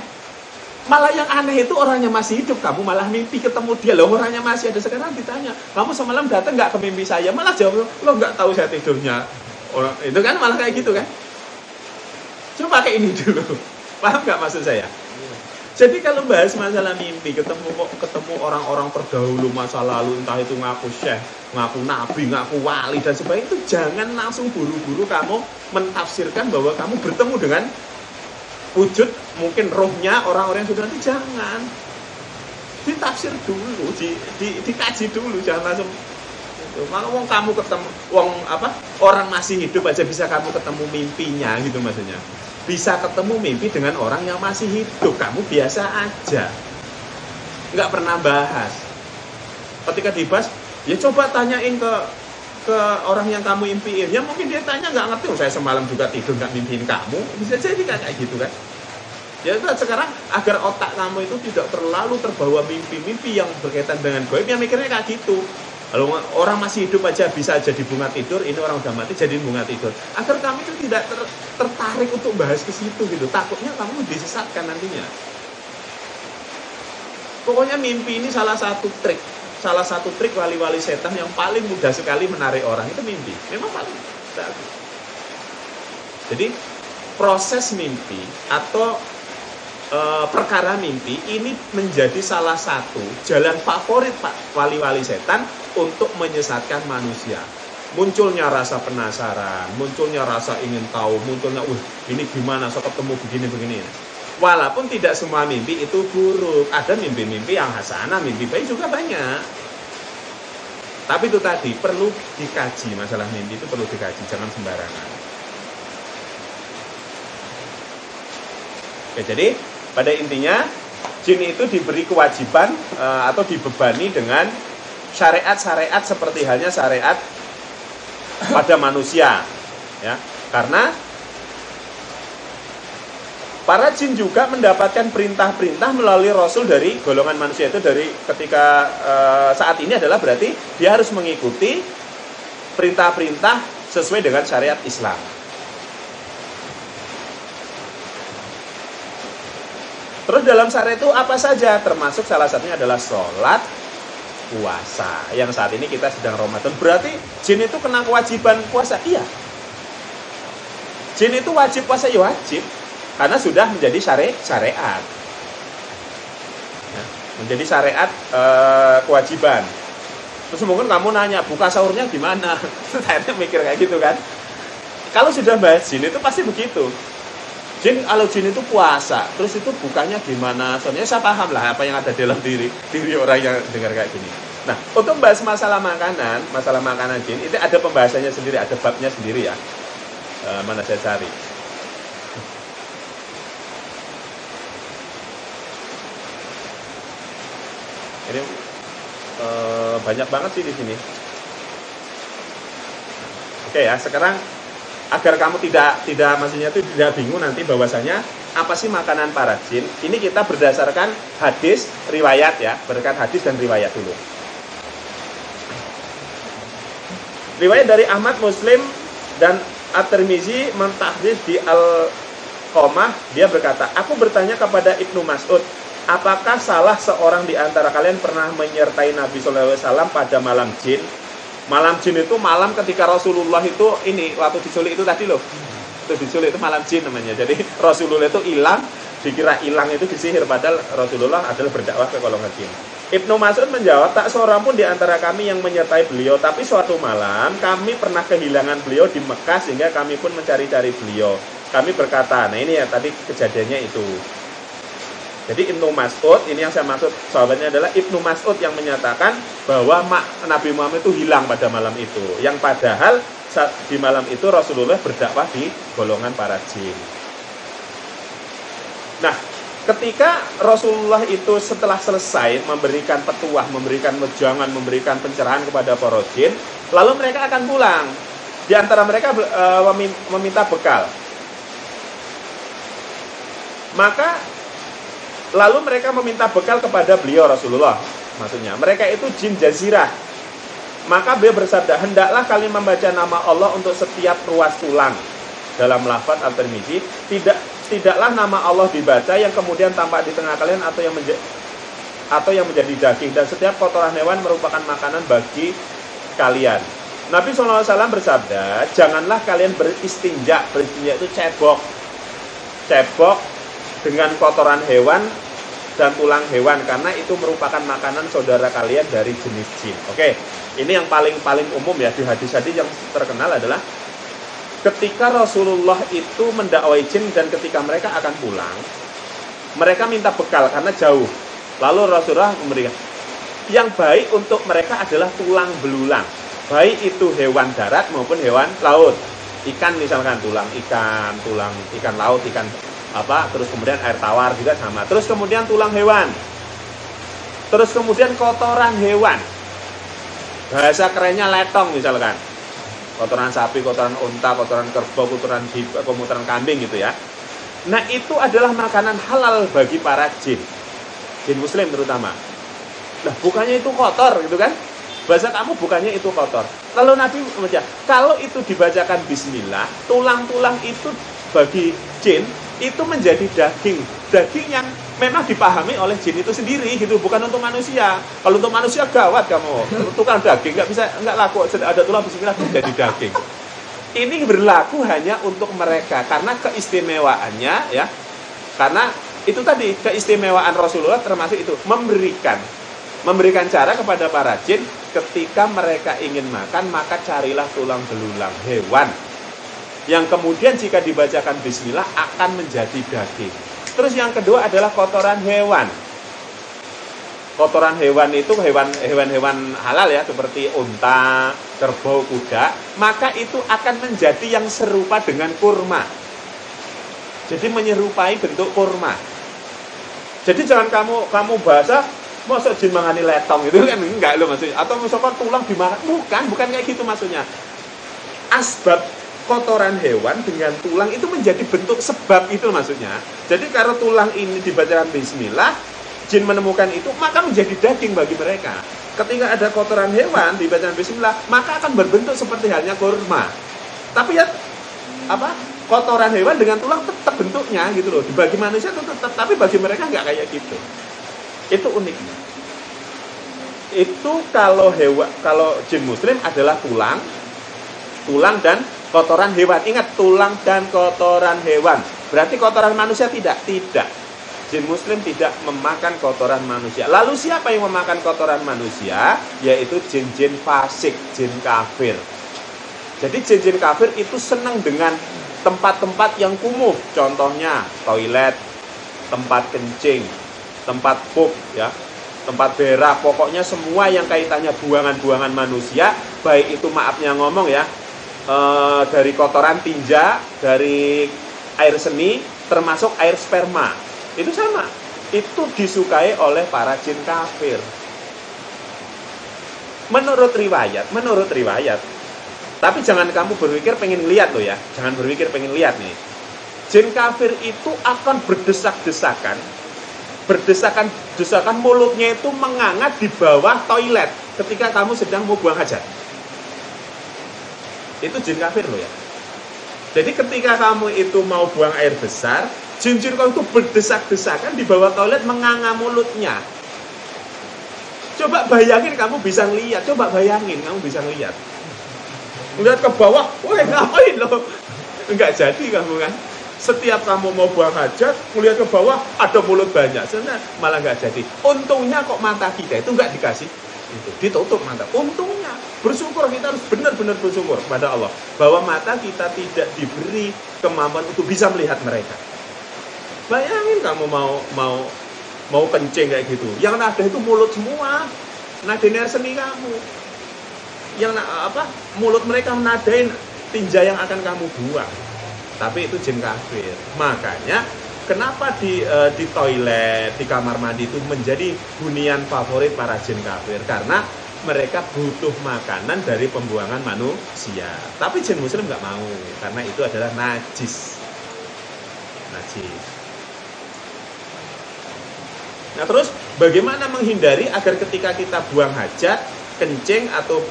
Malah yang aneh itu orangnya masih hidup, kamu malah mimpi ketemu dia. Loh, orangnya masih ada. Sekarang ditanya, kamu semalam datang nggak ke mimpi saya? Malah jawab, lo nggak tahu saya tidurnya. Orang itu kan malah kayak gitu kan. Coba pakai ini dulu, paham nggak maksud saya? Jadi kalau bahas masalah mimpi, ketemu orang-orang terdahulu masa lalu, entah itu ngaku syekh, ngaku nabi, ngaku wali, dan sebagainya, itu jangan langsung buru-buru kamu mentafsirkan bahwa kamu bertemu dengan wujud, mungkin rohnya orang-orang yang sudah nanti. Jangan. Ditafsir dulu, dikaji dulu, jangan langsung. Kalau kamu ketemu, orang masih hidup aja bisa kamu ketemu mimpinya gitu maksudnya. Bisa ketemu mimpi dengan orang yang masih hidup, kamu biasa aja, nggak pernah bahas. Ketika dibahas, ya coba tanyain ke orang yang kamu impiin. Ya mungkin dia tanya nggak ngerti, saya semalam juga tidur nggak mimpiin kamu, bisa jadi kayak gitu kan. Ya itu sekarang agar otak kamu itu tidak terlalu terbawa mimpi-mimpi yang berkaitan dengan gaib, yang mikirnya kayak gitu. Kalau orang masih hidup aja bisa jadi bunga tidur, ini orang udah mati jadi bunga tidur. Agar kamu itu tidak tertarik untuk bahas ke situ gitu. Takutnya kamu disesatkan nantinya. Pokoknya mimpi ini salah satu trik wali-wali setan yang paling mudah sekali menarik orang, itu mimpi. Memang paling mudah. Jadi proses mimpi atau perkara mimpi ini menjadi salah satu jalan favorit Pak wali-wali setan untuk menyesatkan manusia. Munculnya rasa penasaran, munculnya rasa ingin tahu, munculnya, ini gimana, so ketemu begini-begini. Walaupun tidak semua mimpi itu buruk, ada mimpi-mimpi yang hasanah, mimpi baik juga banyak. Tapi itu tadi, perlu dikaji, masalah mimpi itu perlu dikaji, jangan sembarangan. Oke, jadi pada intinya, jin itu diberi kewajiban atau dibebani dengan syariat-syariat seperti halnya syariat pada manusia, ya, karena para jin juga mendapatkan perintah-perintah melalui rasul dari golongan manusia itu dari ketika saat ini adalah berarti dia harus mengikuti perintah-perintah sesuai dengan syariat Islam. Terus dalam syariat itu apa saja? Termasuk salah satunya adalah sholat, puasa. Yang saat ini kita sedang Ramadan. Berarti jin itu kena kewajiban puasa? Iya. Jin itu wajib puasa? Ya wajib. Karena sudah menjadi syariat. Ya, menjadi syariat kewajiban. Terus mungkin kamu nanya, buka sahurnya gimana? Saya mikir kayak gitu kan. Kalau sudah bahas jin itu pasti begitu. Kalau jin itu puasa, terus itu bukanya gimana? Soalnya saya paham lah apa yang ada dalam diri orang yang dengar kayak gini. Nah, untuk membahas masalah makanan jin, itu ada pembahasannya sendiri, ada babnya sendiri ya. Mana saya cari. Ini banyak banget sih di sini. Oke ya, sekarang agar kamu tidak maksudnya itu tidak bingung nanti bahwasanya apa sih makanan para jin? Ini kita berdasarkan hadis, riwayat ya, berdasarkan hadis dan riwayat dulu. Riwayat dari Ahmad, Muslim dan At-Tirmizi mentahris di Al-Qamah, dia berkata, aku bertanya kepada Ibnu Mas'ud, apakah salah seorang di antara kalian pernah menyertai Nabi SAW pada malam jin? Malam jin itu malam ketika Rasulullah itu waktu diculik itu tadi loh. Itu diculik itu malam jin namanya. Jadi Rasulullah itu hilang, dikira hilang itu disihir, padahal Rasulullah adalah berdakwah ke golongan jin. Ibnu Mas'ud menjawab, tak seorang pun di antara kami yang menyertai beliau, tapi suatu malam kami pernah kehilangan beliau di Mekah sehingga kami pun mencari-cari beliau. Kami berkata, nah ini ya tadi kejadiannya itu. Jadi Ibnu Mas'ud, ini yang saya maksud sahabatnya adalah Ibnu Mas'ud yang menyatakan bahwa Nabi Muhammad itu hilang pada malam itu. Yang padahal di malam itu Rasulullah berdakwah di golongan para jin. Nah, ketika Rasulullah itu setelah selesai memberikan petuah, memberikan wejangan, memberikan pencerahan kepada para jin, lalu mereka akan pulang. Di antara mereka meminta bekal. Maka lalu mereka meminta bekal kepada beliau Rasulullah. Maksudnya, mereka itu jin jazirah. Maka beliau bersabda, hendaklah kalian membaca nama Allah untuk setiap ruas tulang. Dalam lafaz Al-Tirmizi, tidaklah nama Allah dibaca yang kemudian tampak di tengah kalian atau yang menjadi daging. Dan setiap kotoran hewan merupakan makanan bagi kalian. Nabi SAW bersabda, janganlah kalian beristinja. Beristinja itu cebok dengan kotoran hewan dan tulang hewan, karena itu merupakan makanan saudara kalian dari jenis jin. Oke, ini yang paling umum ya di hadis-hadis yang terkenal adalah ketika Rasulullah itu mendakwai jin dan ketika mereka akan pulang, mereka minta bekal karena jauh. Lalu Rasulullah memberikan. Yang baik untuk mereka adalah tulang belulang, baik itu hewan darat maupun hewan laut. Ikan misalkan tulang laut, ikan terus kemudian air tawar juga sama. Terus kemudian tulang hewan. Terus kemudian kotoran hewan. Bahasa kerennya letong misalkan. Kotoran sapi, kotoran unta, kotoran kerbau, kotoran kambing gitu ya. Nah, itu adalah makanan halal bagi para jin. Jin muslim terutama. Nah, bukannya itu kotor gitu kan? Bahasa kamu bukannya itu kotor. Lalu Nabi membaca, kalau itu dibacakan bismillah, tulang-tulang itu bagi jin itu menjadi daging yang memang dipahami oleh jin itu sendiri gitu, bukan untuk manusia. Kalau untuk manusia gawat kamu, tukang daging nggak laku, ada tulang bismillah jadi daging. Ini berlaku hanya untuk mereka karena keistimewaannya ya, karena itu tadi keistimewaan Rasulullah termasuk itu memberikan cara kepada para jin ketika mereka ingin makan, maka carilah tulang belulang hewan yang kemudian jika dibacakan bismillah akan menjadi daging. Terus yang kedua adalah kotoran hewan. Kotoran hewan itu hewan-hewan halal ya, seperti unta, kerbau, kuda, maka itu akan menjadi yang serupa dengan kurma. Jadi menyerupai bentuk kurma. Jadi jangan kamu bahasa masa jin mangani letong itu kan enggak loh maksudnya. Atau misalkan tulang dimakan, bukan kayak gitu maksudnya. Asbab kotoran hewan dengan tulang itu menjadi bentuk sebab itu maksudnya. Jadi kalau tulang ini dibacakan bismillah, jin menemukan itu, maka menjadi daging bagi mereka. Ketika ada kotoran hewan dibacakan bismillah, maka akan berbentuk seperti halnya kurma. Tapi ya kotoran hewan dengan tulang tetap bentuknya gitu loh. Bagi manusia itu tetap, tapi bagi mereka nggak kayak gitu. Itu uniknya. Itu kalau jin muslim adalah tulang dan kotoran hewan. Ingat, tulang dan kotoran hewan. Berarti kotoran manusia tidak. Jin muslim tidak memakan kotoran manusia. Lalu siapa yang memakan kotoran manusia? Yaitu jin-jin fasik, jin kafir. Jadi jin-jin kafir itu senang dengan tempat-tempat yang kumuh. Contohnya toilet, tempat kencing, tempat pup, ya, tempat berak. Pokoknya semua yang kaitannya buangan-buangan manusia, baik itu maafnya ngomong ya, dari kotoran tinja, dari air seni, termasuk air sperma. Itu sama. Itu disukai oleh para jin kafir. Menurut riwayat. Tapi jangan kamu berpikir pengen lihat loh ya. Jangan berpikir pengen lihat nih. Jin kafir itu akan berdesak-desakan, mulutnya itu menganga di bawah toilet ketika kamu sedang mau buang hajat. Itu jin kafir loh ya. Jadi ketika kamu itu mau buang air besar, jin-jin kau itu berdesak-desakan di bawah toilet menganga mulutnya. Coba bayangin kamu bisa lihat, Lihat ke bawah, woi ngapain lo? Enggak jadi kamu kan. Setiap kamu mau buang hajat, melihat ke bawah ada mulut banyak, sebenarnya malah enggak jadi. Untungnya kok mata kita itu enggak dikasih itu, ditutup mata. Untungnya, bersyukur, kita harus benar-benar bersyukur kepada Allah bahwa mata kita tidak diberi kemampuan untuk bisa melihat mereka. Bayangin kamu mau kencing kayak gitu, yang nada itu mulut semua, nadain seni kamu. Yang mulut mereka menadain tinja yang akan kamu buang. Tapi itu jin kafir. Makanya kenapa di toilet, di kamar mandi itu menjadi hunian favorit para jin kafir? Karena mereka butuh makanan dari pembuangan manusia. Tapi jin muslim nggak mau, karena itu adalah najis. Nah terus bagaimana menghindari agar ketika kita buang hajat, kencing atau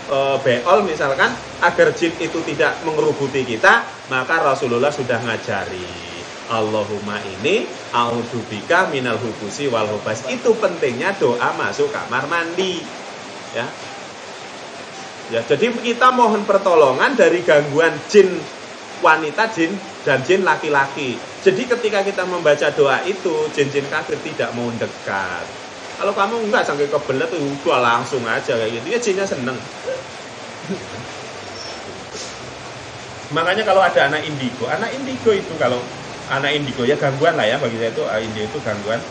beol misalkan, agar jin itu tidak mengerubuti kita? Maka Rasulullah sudah ngajari, Allahumma ini a'udzubika minal hubusi wal hubas. Itu pentingnya doa masuk kamar mandi ya. Jadi kita mohon pertolongan dari gangguan jin wanita, jin dan jin laki-laki. Jadi ketika kita membaca doa itu, jin-jin kafir tidak mau dekat. Kalau kamu enggak sampai kebelet tuh udah langsung aja kayak gitu, ya jinnya seneng. Makanya kalau ada anak indigo itu, kalau anak indigo ya gangguan lah ya, bagi saya itu indigo itu gangguan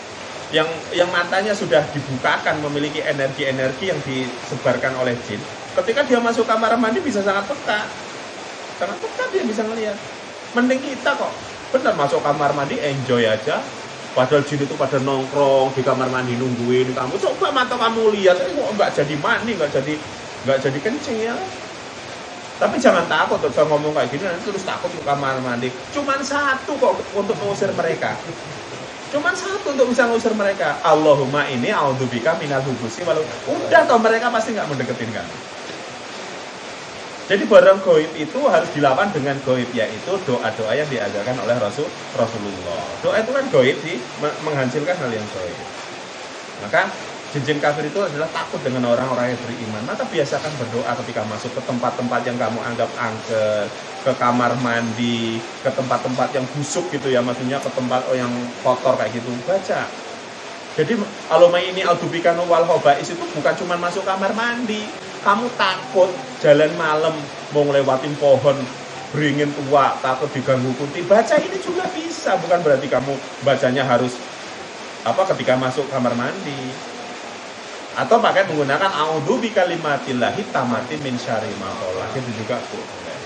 yang matanya sudah dibukakan, memiliki energi-energi yang disebarkan oleh jin. Ketika dia masuk kamar mandi bisa sangat peka dia bisa ngelihat. Mending kita kok benar masuk kamar mandi enjoy aja, padahal jin itu pada nongkrong di kamar mandi nungguin kamu. Coba mata kamu lihat, kok nggak jadi mandi, nggak jadi kencing ya. Tapi jangan takut, saya ngomong kayak gini nanti terus takut ke kamar mandi. Cuman satu kok untuk mengusir mereka. Cuman satu untuk bisa mengusir mereka. Allahumma ini a'udzubika minal hubusi walau. Udah toh mereka pasti nggak mendeketin kamu. Jadi barang goib itu harus dilawan dengan goib, yaitu doa-doa yang diajarkan oleh Rasulullah. Doa itu kan goib sih, menghancurkan hal yang goib. Maka jin-jin kafir itu adalah takut dengan orang-orang yang beriman. Maka biasakan berdoa ketika masuk ke tempat-tempat yang kamu anggap angker, ke kamar mandi, ke tempat-tempat yang busuk gitu ya, maksudnya ke tempat yang kotor kayak gitu, baca. Jadi Allahumma ini a'udzubika wal hobais itu bukan cuma masuk kamar mandi. kamu takut jalan malam mau ngelewatin pohon beringin tua, takut diganggu kunti, baca ini juga bisa. Bukan berarti kamu bacanya harus ketika masuk kamar mandi. Atau pakai menggunakan a'udzu bikalimatillahi tammati min syarri ma khalaq. Itu juga boleh.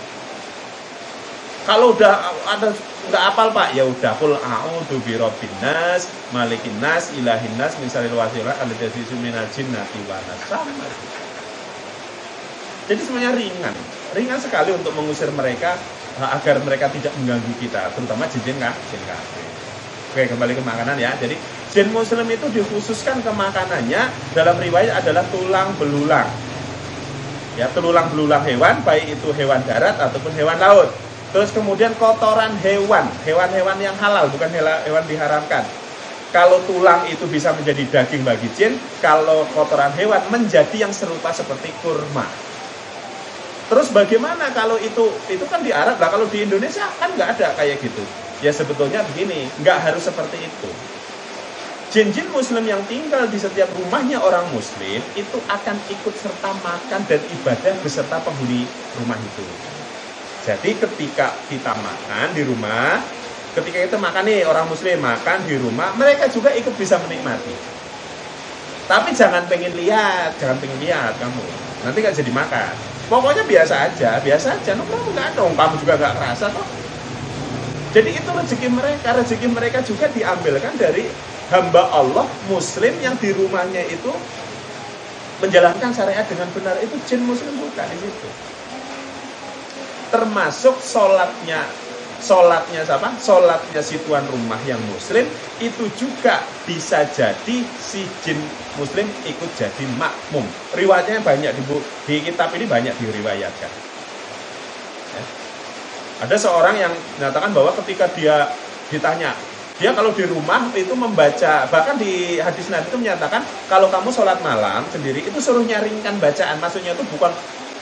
Kalau udah ada nggak hafal Pak, ya udah qul a'udzu birabbin nas, malikin nas, ilahin nas, min syarril waswasil alladzii minal jinnati wan nas. Sama. Jadi sebenarnya ringan sekali untuk mengusir mereka agar mereka tidak mengganggu kita, terutama jin kafir. Oke, kembali ke makanan ya. Jadi jin muslim itu dikhususkan ke makanannya dalam riwayat adalah tulang belulang. Ya, tulang belulang hewan, baik itu hewan darat ataupun hewan laut. Terus kemudian kotoran hewan-hewan yang halal, bukan hewan diharamkan. Kalau tulang itu bisa menjadi daging bagi jin, kalau kotoran hewan menjadi yang serupa seperti kurma. Terus bagaimana kalau itu kan di Arab lah, kalau di Indonesia kan nggak ada kayak gitu. Ya sebetulnya begini, nggak harus seperti itu. Jin-jin muslim yang tinggal di setiap rumahnya orang muslim itu akan ikut serta makan dan ibadah beserta penghuni rumah itu. Jadi ketika kita makan di rumah, ketika kita makan nih, orang muslim makan di rumah, mereka juga ikut bisa menikmati. Tapi jangan pengen lihat kamu. Nanti nggak jadi makan. Pokoknya biasa aja, kamu nggak dong, kamu juga nggak kerasa kok. Jadi itu rezeki mereka juga diambilkan dari hamba Allah Muslim yang di rumahnya itu menjalankan syariat dengan benar, itu jin Muslim juga di situ. Termasuk sholatnya siapa? Sholatnya si tuan rumah yang Muslim itu juga bisa jadi si jin Muslim ikut jadi makmum. Riwayatnya banyak di kitab ini banyak diriwayatkan. Ya. Ada seorang yang menyatakan bahwa ketika dia ditanya, dia kalau di rumah itu membaca, bahkan di hadis Nabi itu menyatakan kalau kamu sholat malam sendiri itu suruh nyaringkan bacaan. Maksudnya itu bukan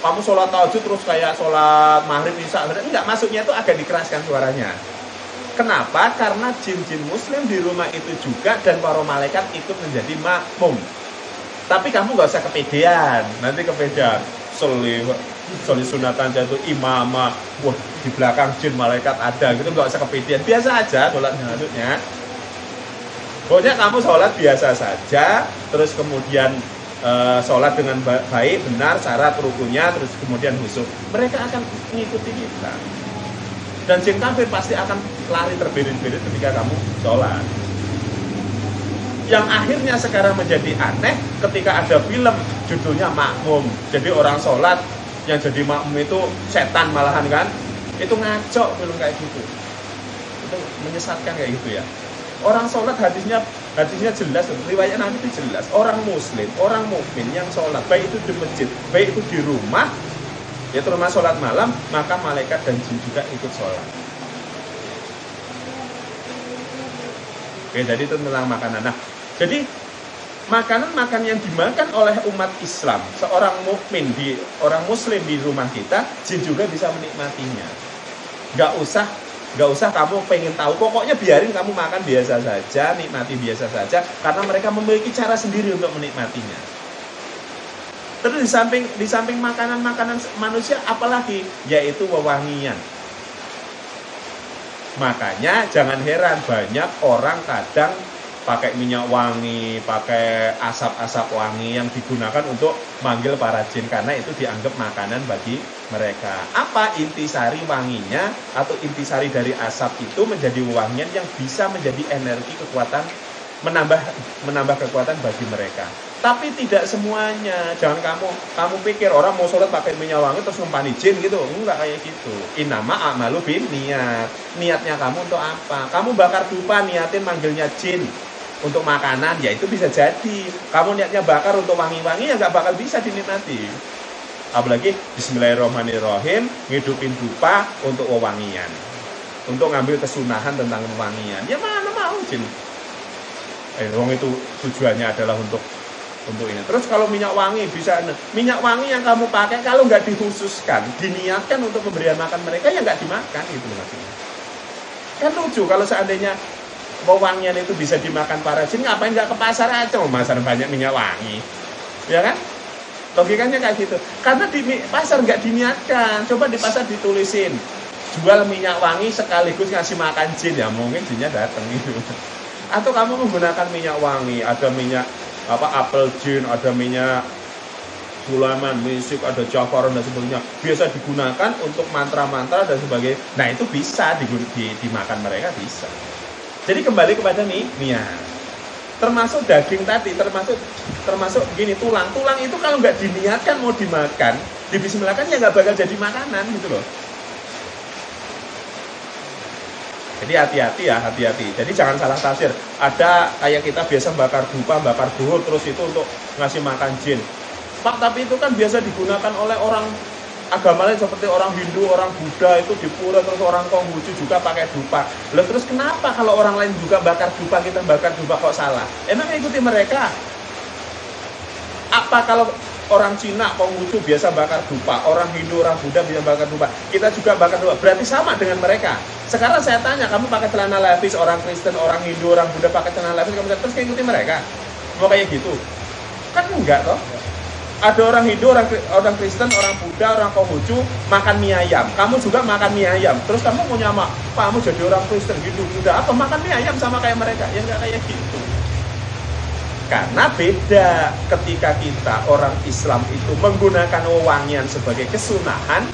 kamu sholat tahajud terus kayak sholat maghrib isya, enggak, maksudnya itu agak dikeraskan suaranya. Kenapa? Karena jin-jin muslim di rumah itu juga dan para malaikat ikut menjadi makmum. Tapi kamu nggak usah kepedean, nanti kepedean. Soli sunatan jatuh imamah, wah di belakang jin malaikat ada gitu, nggak usah kepedean. Biasa aja sholatnya maksudnya. Pokoknya kamu sholat biasa saja, terus kemudian sholat dengan baik, benar, syarat rukunya, terus kemudian khusyuk. Mereka akan mengikuti kita. Dan jin kafir pasti akan lari terbirit-birit ketika kamu sholat. Yang akhirnya sekarang menjadi aneh ketika ada film judulnya Makmum. Jadi orang sholat yang jadi makmum itu setan malahan kan. Itu ngaco film kayak gitu. Itu menyesatkan kayak gitu ya. Orang sholat hadisnya jelas, riwayat Nabi itu jelas. Orang muslim, orang mukmin yang sholat, baik itu di masjid, baik itu di rumah, ya terutama sholat malam, maka malaikat dan jin juga ikut sholat. Oke, jadi itu tentang makanan. Nah, jadi makanan yang dimakan oleh umat Islam, seorang mukmin orang muslim di rumah kita, jin juga bisa menikmatinya. Gak usah kamu pengen tahu, pokoknya biarin kamu makan biasa saja, nikmati biasa saja, karena mereka memiliki cara sendiri untuk menikmatinya. Terus di samping makanan manusia apalagi, yaitu wewangian. Makanya jangan heran banyak orang kadang pakai minyak wangi, pakai asap-asap wangi yang digunakan untuk manggil para jin, karena itu dianggap makanan bagi mereka. Apa intisari wanginya atau intisari dari asap itu menjadi wewangian yang bisa menjadi energi kekuatan, menambah kekuatan bagi mereka. Tapi tidak semuanya. Jangan kamu pikir orang mau sholat pakai minyak wangi terus ngempani jin gitu. Enggak kayak gitu. Innama a'malu bin niat. Niatnya kamu untuk apa? Kamu bakar dupa niatin manggilnya jin untuk makanan, ya itu bisa jadi. Kamu niatnya bakar untuk wangi-wangi, ya nggak bakal bisa dinikmati. Apalagi bismillahirrahmanirrahim, ngidupin dupa untuk wewangian, untuk ngambil kesunahan tentang wewangian. Ya mana mau jin. Wong itu tujuannya adalah untuk ini. Terus kalau minyak wangi bisa, minyak wangi yang kamu pakai kalau nggak dikhususkan, diniatkan untuk pemberian makan mereka, ya nggak dimakan itu maksudnya. Kan lucu kalau seandainya wewangian itu bisa dimakan para jin, ngapain nggak ke pasar aja? Pasar banyak minyak wangi, ya kan? Logikanya kayak gitu. Karena di pasar nggak diniatkan. Coba di pasar ditulisin jual minyak wangi sekaligus ngasih makan jin, ya mungkin jinnya datang gitu. Atau kamu menggunakan minyak wangi, ada minyak apel jin, ada minyak Sulaiman, misik, ada jafaran dan sebagainya. Biasa digunakan untuk mantra-mantra dan sebagainya. Nah itu bisa dimakan mereka, bisa. Jadi kembali kepada niat. Termasuk daging tadi, termasuk gini, tulang itu kalau nggak diniatkan mau dimakan, dibismillahkan ya nggak bakal jadi makanan gitu loh. Jadi hati-hati. Jadi jangan salah tafsir. Ada kayak kita biasa bakar dupa, bakar buhur, terus itu untuk ngasih makan jin. Pak, tapi itu kan biasa digunakan oleh orang agama lain seperti orang Hindu, orang Buddha itu di pura, terus orang Konghucu juga pakai dupa. Lalu terus kenapa kalau orang lain juga bakar dupa, kita bakar dupa kok salah? Emang ikuti mereka? Apa kalau orang Cina, Konghucu biasa bakar dupa, orang Hindu, orang Buddha bisa bakar dupa, kita juga bakar dupa, berarti sama dengan mereka. Sekarang saya tanya, kamu pakai celana levis, orang Kristen, orang Hindu, orang Buddha pakai celana levis, kamu terus ikuti mereka? Mau kayak gitu? Kan enggak toh? Ada orang Hindu, orang Kristen, orang Buddha, orang Konghucu makan mie ayam. Kamu juga makan mie ayam. Terus kamu mau nyama, kamu jadi orang Kristen, Hindu, Buddha, apa makan mie ayam sama kayak mereka? Ya nggak kayak gitu. Karena beda ketika kita orang Islam itu menggunakan wewangian sebagai kesunahan,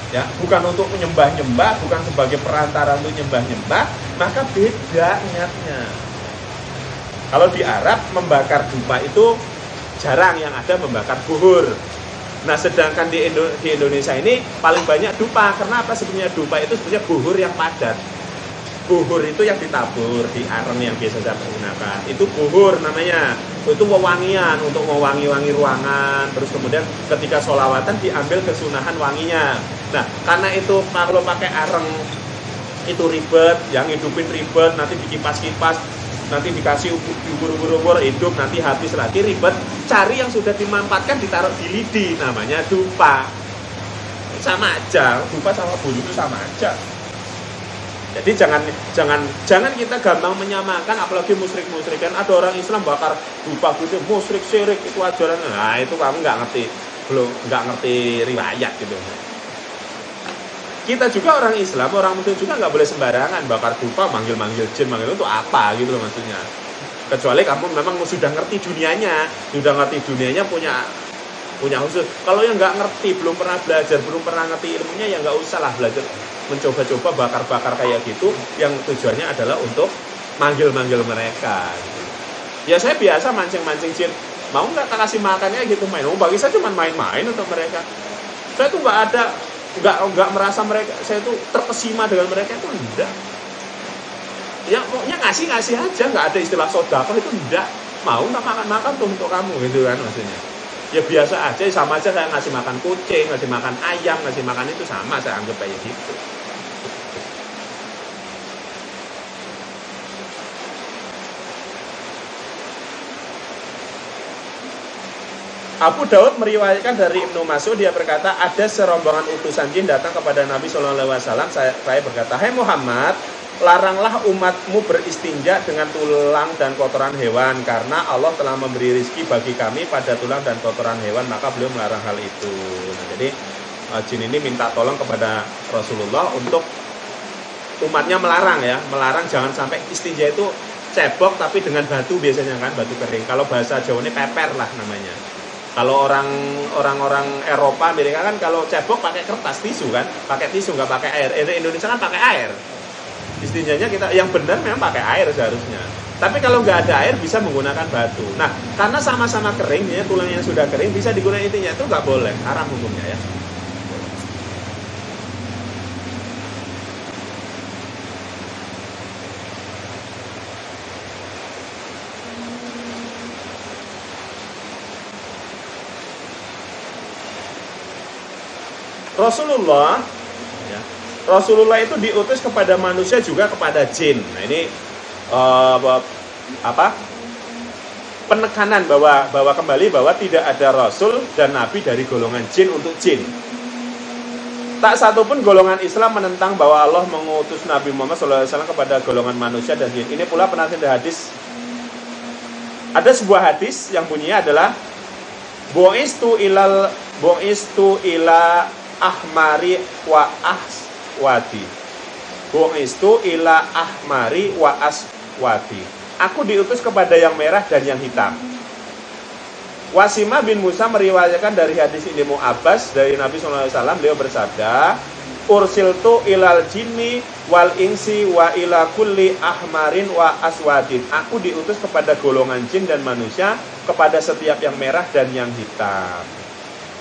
ya, bukan untuk menyembah-nyembah, bukan sebagai perantara untuk nyembah-nyembah, maka beda niatnya. Kalau di Arab membakar dupa itu jarang, yang ada membakar buhur. Nah sedangkan di Indonesia ini paling banyak dupa. Karena apa? Sebenarnya dupa itu sebenarnya buhur yang padat. Buhur itu yang ditabur di areng yang biasa saya gunakan. Itu buhur namanya. Itu wewangian untuk mewangi-wangi ruangan. Terus kemudian ketika sholawatan diambil kesunahan wanginya. Nah karena itu kalau pakai areng itu ribet, yang hidupin ribet, nanti dikipas-kipas, nanti dikasih ubur-ubur hidup, nanti habis lagi ribet. Cari yang sudah dimampatkan, ditaruh di lidi, namanya dupa. Sama aja, dupa sama buhur itu sama aja. Jadi jangan kita gampang menyamakan, apalagi musyrik kan. Ada orang Islam bakar dupa gitu, musyrik syirik itu ajaran. Nah itu kamu nggak ngerti riwayat gitu. Kita juga orang Islam, orang Muslim juga nggak boleh sembarangan bakar dupa, manggil jin, manggil itu apa gitu loh maksudnya. Kecuali kamu memang sudah ngerti dunianya, punya khusus. Kalau yang nggak ngerti, belum pernah belajar, belum pernah ngerti ilmunya, ya nggak usah lah belajar mencoba-coba bakar-bakar kayak gitu. Yang tujuannya adalah untuk manggil mereka. Ya saya biasa mancing jin, mau nggak kasih makannya gitu main. Bagi saya cuma main-main untuk mereka. Saya tuh nggak merasa mereka, saya tuh terkesima dengan mereka itu enggak. Ya pokoknya ngasih aja, nggak ada istilah sedekah itu enggak. Mau nggak makan tuh untuk kamu gitu kan maksudnya. Ya biasa aja, sama aja saya ngasih makan kucing, ngasih makan ayam, ngasih makan itu sama, saya anggap kayak gitu. Abu Daud meriwayatkan dari Ibnu Mas'ud, dia berkata ada serombongan utusan jin datang kepada Nabi SAW. Saya berkata, hai Muhammad, laranglah umatmu beristinja dengan tulang dan kotoran hewan, karena Allah telah memberi rizki bagi kami pada tulang dan kotoran hewan, maka beliau melarang hal itu. Nah, jadi jin ini minta tolong kepada Rasulullah untuk umatnya melarang jangan sampai istinja itu cebok tapi dengan batu biasanya kan, batu kering. Kalau bahasa Jawa ini peper lah namanya. Kalau orang Eropa, Amerika kan kalau cebok pakai kertas tisu kan, pakai tisu nggak pakai air. Indonesia kan pakai air. Istinjanya kita yang benar memang pakai air seharusnya. Tapi kalau nggak ada air bisa menggunakan batu. Nah, karena sama-sama kering, ya tulangnya sudah kering, bisa digunakan intinya itu nggak boleh, haram hukumnya ya. Rasulullah itu diutus kepada manusia juga kepada jin. Nah ini penekanan bahwa kembali bahwa tidak ada rasul dan nabi dari golongan jin untuk jin. Tak satu pun golongan Islam menentang bahwa Allah mengutus Nabi Muhammad SAW kepada golongan manusia dan jin. Ini pula penafsiran hadis. Ada sebuah hadis yang bunyinya adalah Bu'istu ila ahmari wa aswadi. Bu'istu ila ahmari wa aswadi. Aku diutus kepada yang merah dan yang hitam. Wasimah bin Musa meriwayatkan dari hadis Ibnu Abbas dari Nabi SAW, beliau bersabda, ursiltu ilal jinni wal insi wa ila kulli ahmarin wa aswadin. Aku diutus kepada golongan jin dan manusia, kepada setiap yang merah dan yang hitam.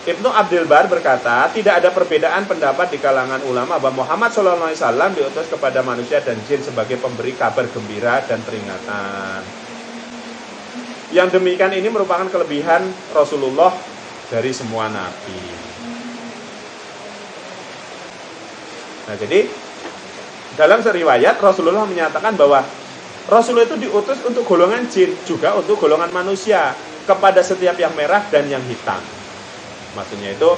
Ibnu Abdul Bar berkata, tidak ada perbedaan pendapat di kalangan ulama bahwa Muhammad SAW diutus kepada manusia dan jin sebagai pemberi kabar gembira dan peringatan. Yang demikian ini merupakan kelebihan Rasulullah dari semua nabi. Nah, jadi dalam seriwayat Rasulullah menyatakan bahwa Rasulullah itu diutus untuk golongan jin, juga untuk golongan manusia, kepada setiap yang merah dan yang hitam. Maksudnya itu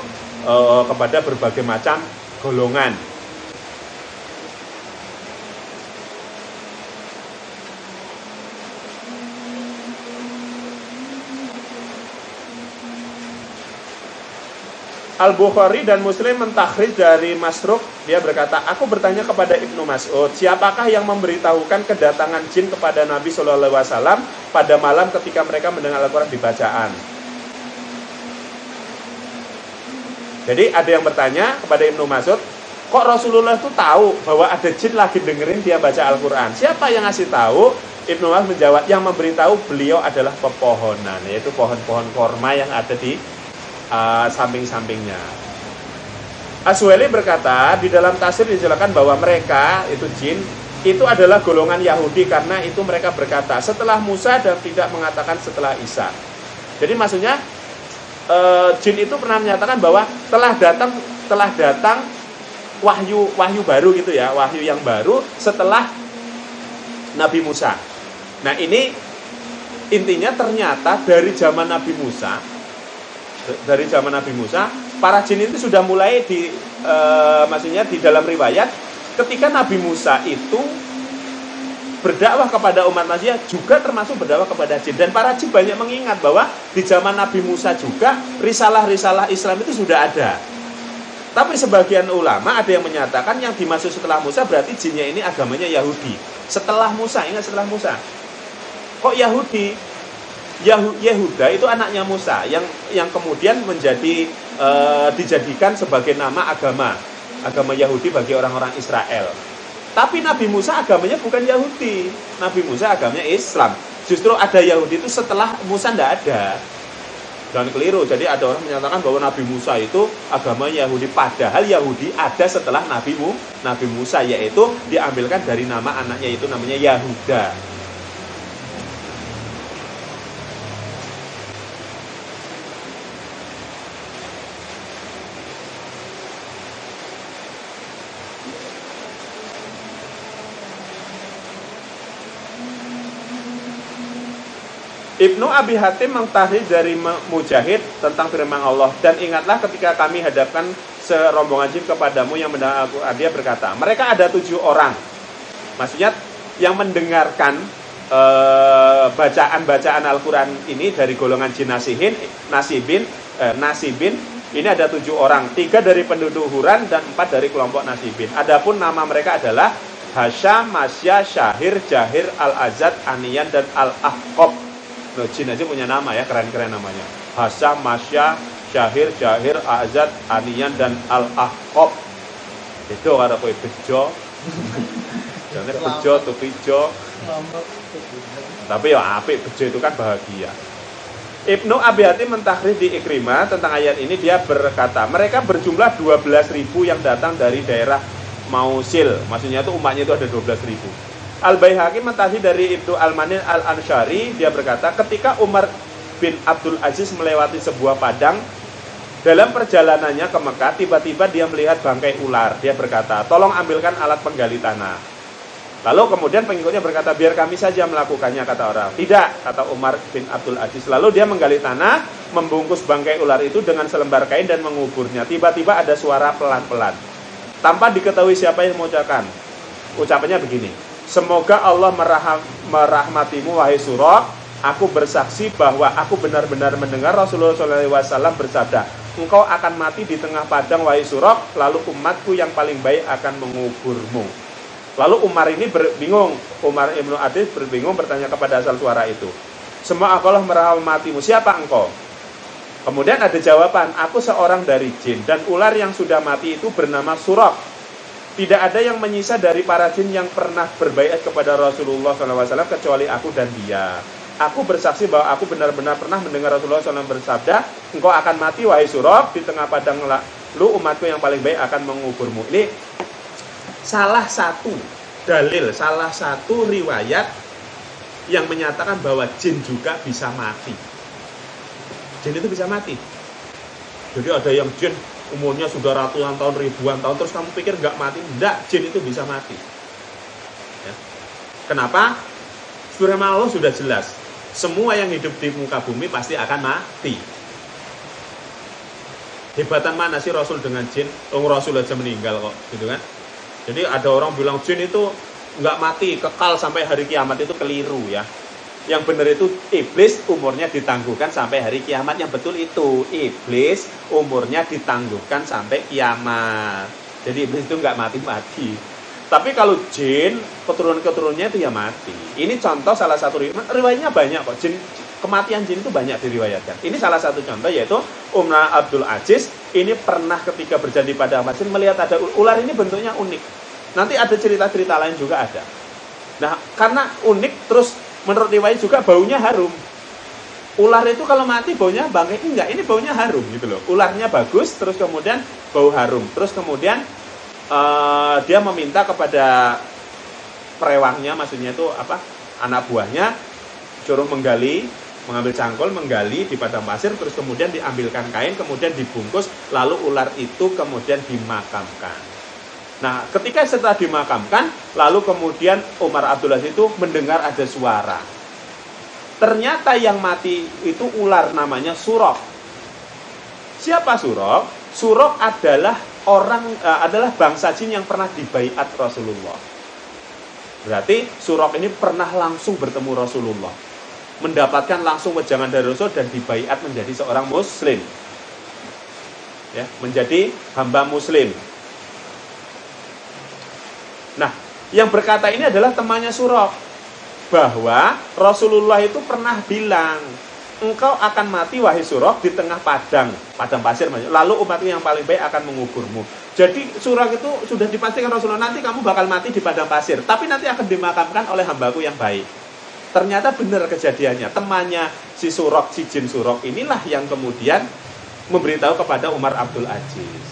kepada berbagai macam golongan. Al-Bukhari dan Muslim mentakhrij dari Masruq, dia berkata, aku bertanya kepada Ibnu Mas'ud, siapakah yang memberitahukan kedatangan jin kepada Nabi SAW pada malam ketika mereka mendengar Al-Quran dibacaan. Jadi ada yang bertanya kepada Ibnu Mas'ud, kok Rasulullah itu tahu bahwa ada jin lagi dengerin dia baca Al-Quran? Siapa yang ngasih tahu? Ibnu Mas'ud menjawab, yang memberitahu beliau adalah pepohonan, yaitu pohon-pohon korma yang ada di samping-sampingnya. Aswali berkata, di dalam tafsir dijelaskan bahwa mereka itu jin itu adalah golongan Yahudi, karena itu mereka berkata setelah Musa dan tidak mengatakan setelah Isa. Jadi maksudnya jin itu pernah menyatakan bahwa telah datang wahyu baru gitu ya, wahyu yang baru setelah Nabi Musa. Nah, ini intinya ternyata dari zaman Nabi Musa, para jin itu sudah mulai maksudnya di dalam riwayat ketika Nabi Musa itu berdakwah kepada umat manusia juga termasuk berdakwah kepada jin, dan para jin banyak mengingat bahwa di zaman Nabi Musa juga risalah-risalah Islam itu sudah ada. Tapi sebagian ulama ada yang menyatakan yang dimaksud setelah Musa berarti jinnya ini agamanya Yahudi. Setelah Musa, ingat setelah Musa. Kok Yahudi? Yehuda itu anaknya Musa yang kemudian menjadi dijadikan sebagai nama agama Yahudi bagi orang-orang Israel. Tapi Nabi Musa agamanya bukan Yahudi, Nabi Musa agamanya Islam. Justru ada Yahudi itu setelah Musa tidak ada. Dan keliru. Jadi ada orang menyatakan bahwa Nabi Musa itu agama Yahudi, padahal Yahudi ada setelah Nabi Musa, yaitu diambilkan dari nama anaknya, itu namanya Yahuda. Ibnu Abi Hatim mengtahrij dari Mujahid tentang firman Allah, dan ingatlah ketika kami hadapkan serombongan jin kepadamu yang mendengar Al-Quran, dia berkata, mereka ada 7 orang, maksudnya yang mendengarkan bacaan Al-Quran ini dari golongan jin nasibin, ini ada 7 orang, 3 dari penduduk Huran dan 4 dari kelompok nasibin. Adapun nama mereka adalah Hasyam, Masya, Syahir, Jahir, Al-Azad, Aniyan, dan Al-Ahqab. Loh, jin aja punya nama ya, keren-keren namanya. Hasyam, Masya, Syahir, Jahir, Azad, Aniyan, dan Al-Ahqab. Itu kata kowe bejo. Jangan bejo tuh bejo. Tapi ya apik, bejo itu kan bahagia. Ibnu Abi Hatim mentakhrij di Ikrimah tentang ayat ini, dia berkata, mereka berjumlah 12.000 yang datang dari daerah Mausil. Maksudnya itu umatnya itu ada 12.000. Al-Baihaqi mentakhrij dari Ibnu Al-Manin Al-Ansyari, dia berkata, ketika Umar bin Abdul Aziz melewati sebuah padang dalam perjalanannya ke Mekah, tiba-tiba dia melihat bangkai ular. Dia berkata, tolong ambilkan alat penggali tanah. Lalu kemudian pengikutnya berkata, biar kami saja melakukannya, kata orang. Tidak, kata Umar bin Abdul Aziz. Lalu dia menggali tanah, membungkus bangkai ular itu dengan selembar kain dan menguburnya. Tiba-tiba ada suara pelan-pelan, tanpa diketahui siapa yang mengucapkan. Ucapannya begini, semoga Allah merahmatimu wahai Surah, Aku bersaksi bahwa aku benar-benar mendengar Rasulullah SAW bersabda, engkau akan mati di tengah padang wahai Suraq, lalu umatku yang paling baik akan menguburmu. Lalu Umar ini bingung, Umar Ibnu Adis berbingung bertanya kepada asal suara itu, semua Allah merahmatimu, siapa engkau? Kemudian ada jawaban, aku seorang dari jin, dan ular yang sudah mati itu bernama Suraq. Tidak ada yang menyisa dari para jin yang pernah berbaiat kepada Rasulullah SAW kecuali aku dan dia. Aku bersaksi bahwa aku benar-benar pernah mendengar Rasulullah SAW bersabda, engkau akan mati wahai Suraq di tengah padang, lalu umatku yang paling baik akan menguburmu. Ini salah satu dalil, salah satu riwayat yang menyatakan bahwa jin juga bisa mati. Jin itu bisa mati. Jadi ada yang jin umurnya sudah ratusan tahun, ribuan tahun, terus kamu pikir nggak mati? Enggak, jin itu bisa mati. Ya. Kenapa? Firman Allah sudah jelas. Semua yang hidup di muka bumi pasti akan mati. Hebatan mana sih Rasul dengan jin? Rasul aja meninggal kok, gitu kan? Jadi ada orang bilang jin itu nggak mati, kekal sampai hari kiamat, itu keliru ya. Yang benar itu iblis umurnya ditangguhkan sampai hari kiamat. Yang betul itu iblis umurnya ditangguhkan sampai kiamat. Jadi iblis itu nggak mati-mati. Tapi kalau jin, keturunan-keturunannya itu ya mati. Ini contoh salah satu riwayatnya banyak kok. Kematian jin itu banyak diriwayatkan. Ini salah satu contoh, yaitu Umar Abdul Aziz ini pernah ketika berjalan di padang pasir melihat ada ular. Ini bentuknya unik. Nanti ada cerita-cerita lain juga ada. Nah, karena unik, terus menurut riwayat juga baunya harum. Ular itu kalau mati baunya bangkai, enggak, ini baunya harum gitu loh. Ularnya bagus, terus kemudian bau harum. Terus kemudian dia meminta kepada perewangnya, maksudnya itu apa, anak buahnya, suruh menggali, mengambil cangkul, menggali di padang pasir, terus kemudian diambilkan kain, kemudian dibungkus, lalu ular itu kemudian dimakamkan. Nah, ketika setelah dimakamkan, lalu kemudian Umar Abdul Aziz itu mendengar ada suara. Ternyata yang mati itu ular, namanya Suraq. Siapa Suraq? Suraq adalah bangsa jin yang pernah dibaiat Rasulullah. Berarti Suraq ini pernah langsung bertemu Rasulullah, mendapatkan langsung wejangan dari Rasul dan dibaiat menjadi seorang muslim. Ya, menjadi hamba muslim. Nah, yang berkata ini adalah temannya Suraq, bahwa Rasulullah itu pernah bilang, engkau akan mati wahai Suraq di tengah padang pasir, lalu umatku yang paling baik akan menguburmu. Jadi Suraq itu sudah dipastikan Rasulullah, nanti kamu bakal mati di padang pasir, tapi nanti akan dimakamkan oleh hambaku yang baik. Ternyata benar kejadiannya. Temannya si Suraq, si jin Suraq inilah yang kemudian memberitahu kepada Umar Abdul Aziz.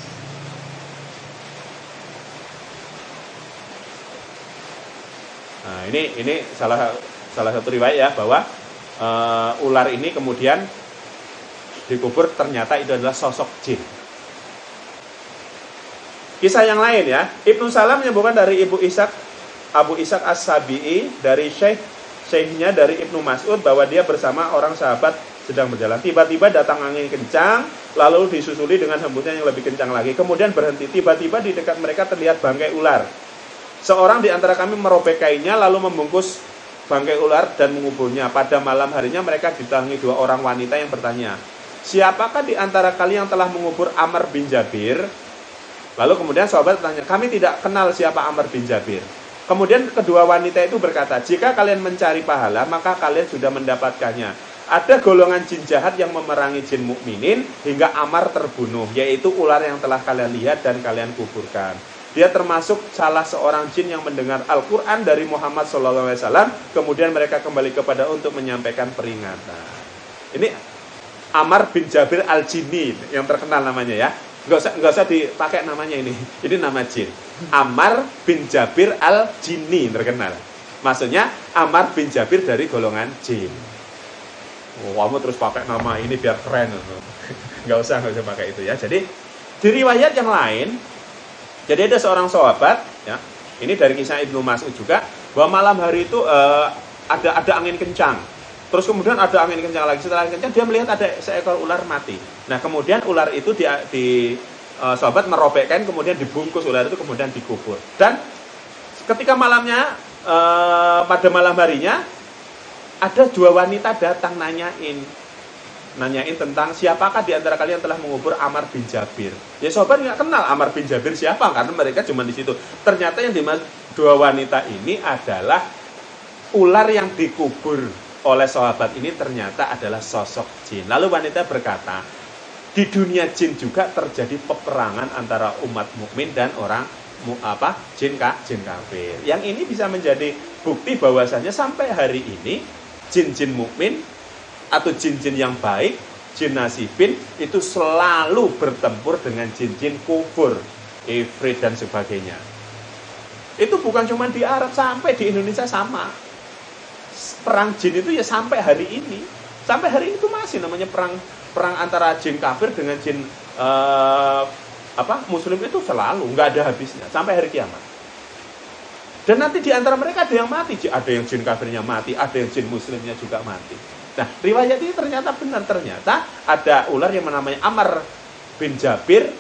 Nah, ini salah satu riwayat ya, bahwa ular ini kemudian dikubur, ternyata itu adalah sosok jin. Kisah yang lain ya, Ibnu Salam menyebutkan dari Abu Ishaq As-Sabi'i dari syekhnya dari Ibnu Mas'ud, bahwa dia bersama orang sahabat sedang berjalan. Tiba-tiba datang angin kencang, lalu disusuli dengan hembusan yang lebih kencang lagi. Kemudian berhenti. Tiba-tiba di dekat mereka terlihat bangkai ular. Seorang di antara kami merobek kainnya lalu membungkus bangkai ular dan menguburnya. Pada malam harinya mereka didatangi dua orang wanita yang bertanya, siapakah di antara kalian yang telah mengubur Amr bin Jabir? Lalu kemudian sahabat bertanya, kami tidak kenal siapa Amr bin Jabir. Kemudian kedua wanita itu berkata, jika kalian mencari pahala, maka kalian sudah mendapatkannya. Ada golongan jin jahat yang memerangi jin mukminin hingga Amr terbunuh, yaitu ular yang telah kalian lihat dan kalian kuburkan. Dia termasuk salah seorang jin yang mendengar Al-Quran dari Muhammad SAW. Kemudian mereka kembali kepada untuk menyampaikan peringatan. Ini Amr bin Jabir Al-Jinni yang terkenal namanya ya. Nggak usah dipakai namanya ini. Ini nama jin. Amr bin Jabir Al-Jinni terkenal. Maksudnya Amr bin Jabir dari golongan jin. Oh, kamu terus pakai nama ini biar keren. Nggak usah pakai itu ya. Jadi di riwayat yang lain, jadi ada seorang sahabat, ya, ini dari kisah Ibnu Mas'ud juga, bahwa malam hari itu ada angin kencang. Terus kemudian ada angin kencang lagi. Setelah angin kencang, dia melihat ada seekor ular mati. Nah, kemudian ular itu sahabat merobek kain, kemudian dibungkus ular itu, kemudian dikubur. Dan ketika malamnya, pada malam harinya, ada 2 wanita datang nanyain tentang siapakah di antara kalian telah mengubur Ammar bin Jabir. Ya sahabat nggak kenal Ammar bin Jabir siapa, karena mereka cuma di situ. Ternyata yang dimaksud 2 wanita ini adalah ular yang dikubur oleh sahabat ini ternyata adalah sosok jin. Lalu wanita berkata, di dunia jin juga terjadi peperangan antara umat mukmin dan orang jin kafir. Yang ini bisa menjadi bukti bahwasanya sampai hari ini jin-jin mukmin atau jin-jin yang baik, jin nasibin itu selalu bertempur dengan jin-jin kufur, ifrit dan sebagainya. Itu bukan cuma di Arab, sampai di Indonesia sama. Perang jin itu ya sampai hari ini. Sampai hari ini itu masih namanya perang antara jin kafir dengan jin muslim itu selalu nggak ada habisnya sampai hari kiamat. Dan nanti di antara mereka ada yang mati, ada yang jin kafirnya mati, ada yang jin muslimnya juga mati. Nah, riwayat ini ternyata benar, ternyata ada ular yang namanya Ammar bin Jabir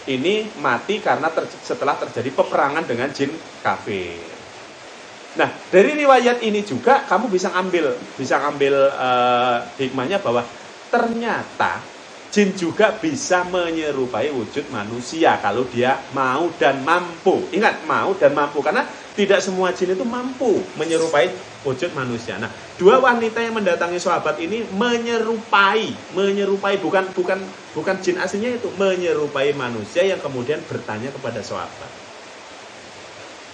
ini mati karena setelah terjadi peperangan dengan jin kafir. Nah, dari riwayat ini juga kamu bisa ambil hikmahnya bahwa ternyata jin juga bisa menyerupai wujud manusia kalau dia mau dan mampu. Ingat, mau dan mampu, karena tidak semua jin itu mampu menyerupai wujud manusia. Nah, 2 wanita yang mendatangi sahabat ini menyerupai bukan jin aslinya itu, menyerupai manusia yang kemudian bertanya kepada sahabat.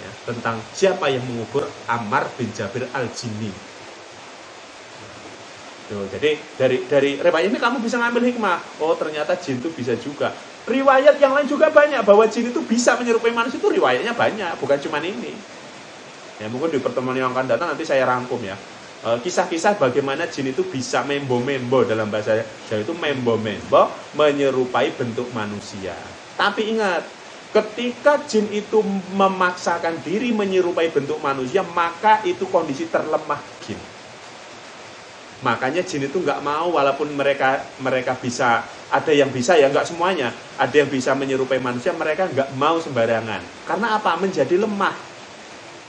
Ya, tentang siapa yang mengubur Ammar bin Jabir al-Jinni. Jadi dari riwayat ini kamu bisa ngambil hikmah. Oh, ternyata jin itu bisa juga. Riwayat yang lain juga banyak bahwa jin itu bisa menyerupai manusia, itu riwayatnya banyak, bukan cuma ini. Ya, mungkin di pertemuan yang akan datang nanti saya rangkum ya. Kisah-kisah bagaimana jin itu bisa membo-membo, dalam bahasa Jawa itu membo-membo, menyerupai bentuk manusia. Tapi ingat, ketika jin itu memaksakan diri menyerupai bentuk manusia, maka itu kondisi terlemah jin. Makanya jin itu nggak mau, walaupun mereka bisa, ada yang bisa ya, nggak semuanya, ada yang bisa menyerupai manusia, mereka nggak mau sembarangan. Karena apa? Menjadi lemah.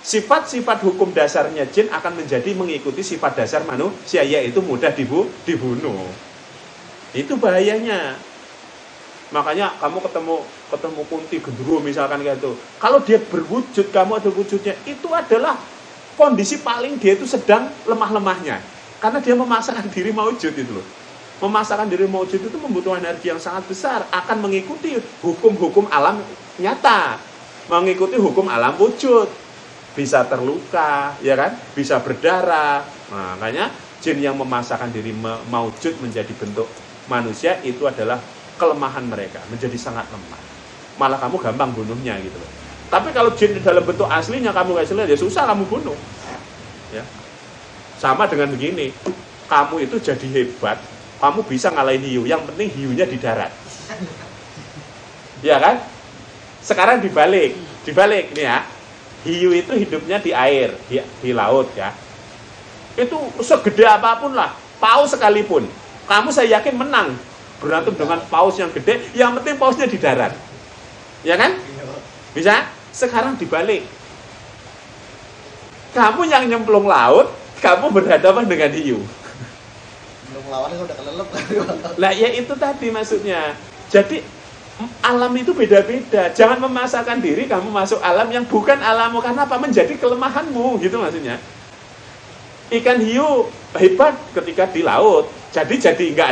Sifat-sifat hukum dasarnya jin akan menjadi mengikuti sifat dasar manusia, yaitu mudah dibunuh. Itu bahayanya. Makanya kamu ketemu kunti gendruwo misalkan kayak itu. Kalau dia berwujud, kamu ada wujudnya, itu adalah kondisi paling dia itu sedang lemah-lemahnya. Karena dia memaksakan diri maujud itu loh. Memaksakan diri maujud itu membutuhkan energi yang sangat besar, akan mengikuti hukum-hukum alam nyata, mengikuti hukum alam wujud. Bisa terluka, ya kan? Bisa berdarah. Nah, makanya jin yang memaksakan diri maujud menjadi bentuk manusia itu adalah kelemahan mereka, menjadi sangat lemah. Malah kamu gampang bunuhnya gitu loh. Tapi kalau jin dalam bentuk aslinya kamu nggak lihat, ya susah kamu bunuh. Ya. Sama dengan begini, kamu itu jadi hebat, kamu bisa ngalahin hiu, yang penting hiunya di darat. Ya kan? Sekarang dibalik nih ya. Hiu itu hidupnya di air, di laut ya. Itu segede apapun lah, paus sekalipun, kamu saya yakin menang berantem dengan paus yang gede, yang penting pausnya di darat. Ya kan? Bisa? Sekarang dibalik. Kamu yang nyemplung laut, kamu berhadapan dengan hiu. Belum lawannya udah kelelep. Lah ya itu tadi maksudnya. Jadi alam itu beda-beda. Jangan memaksakan diri kamu masuk alam yang bukan alammu, karena apa? Menjadi kelemahanmu, gitu maksudnya. Ikan hiu hebat ketika di laut. Jadi nggak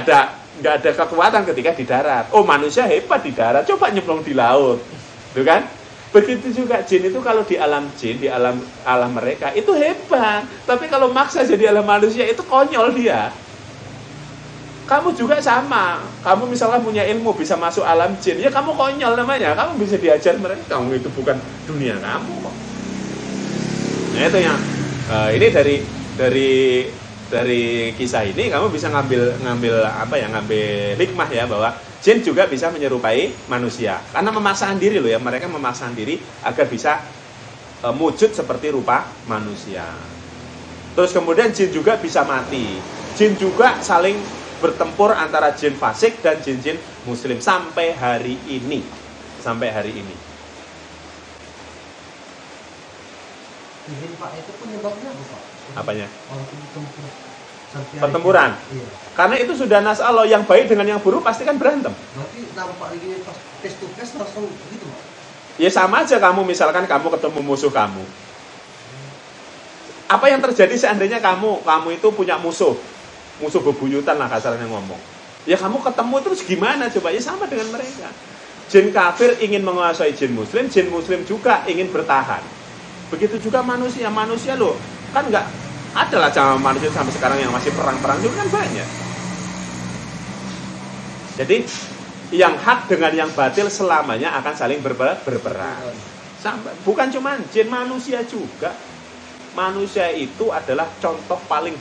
ada kekuatan ketika di darat. Oh, manusia hebat di darat, coba nyemplung di laut, tuh kan? Begitu juga jin itu, kalau di alam jin, di alam mereka itu hebat. Tapi kalau maksa jadi alam manusia itu konyol dia. Kamu juga sama. Kamu misalnya punya ilmu bisa masuk alam jin, ya kamu konyol namanya. Kamu bisa diajar mereka. Kamu itu bukan dunia kamu kok. Nah itu yang ini dari kisah ini kamu bisa ngambil hikmah ya, bahwa jin juga bisa menyerupai manusia karena memaksakan diri loh ya, mereka memaksakan diri agar bisa wujud seperti rupa manusia. Terus kemudian jin juga bisa mati. Jin juga saling bertempur antara jin fasik dan jin-jin muslim sampai hari ini. Jin Pak itu penyebabnya apa Pak? Apanya? Walaupun bertempur. sampai pertempuran. Iya. Karena itu sudah nas Allah, yang baik dengan yang buruk pasti kan berantem. Berarti nampak lagi pas face to face langsung gitu, Pak. Ya sama aja kamu misalkan kamu ketemu musuh kamu. Apa yang terjadi seandainya kamu itu punya musuh bebuyutan lah kasarnya ngomong. Ya kamu ketemu terus gimana coba? Ya sama dengan mereka. Jin kafir ingin menguasai jin muslim juga ingin bertahan. Begitu juga manusia loh, kan nggak ada lah sama manusia sampai sekarang yang masih perang-perang itu kan banyak. Jadi yang hak dengan yang batil selamanya akan saling berperang. Bukan cuma jin, manusia juga. Manusia itu adalah contoh paling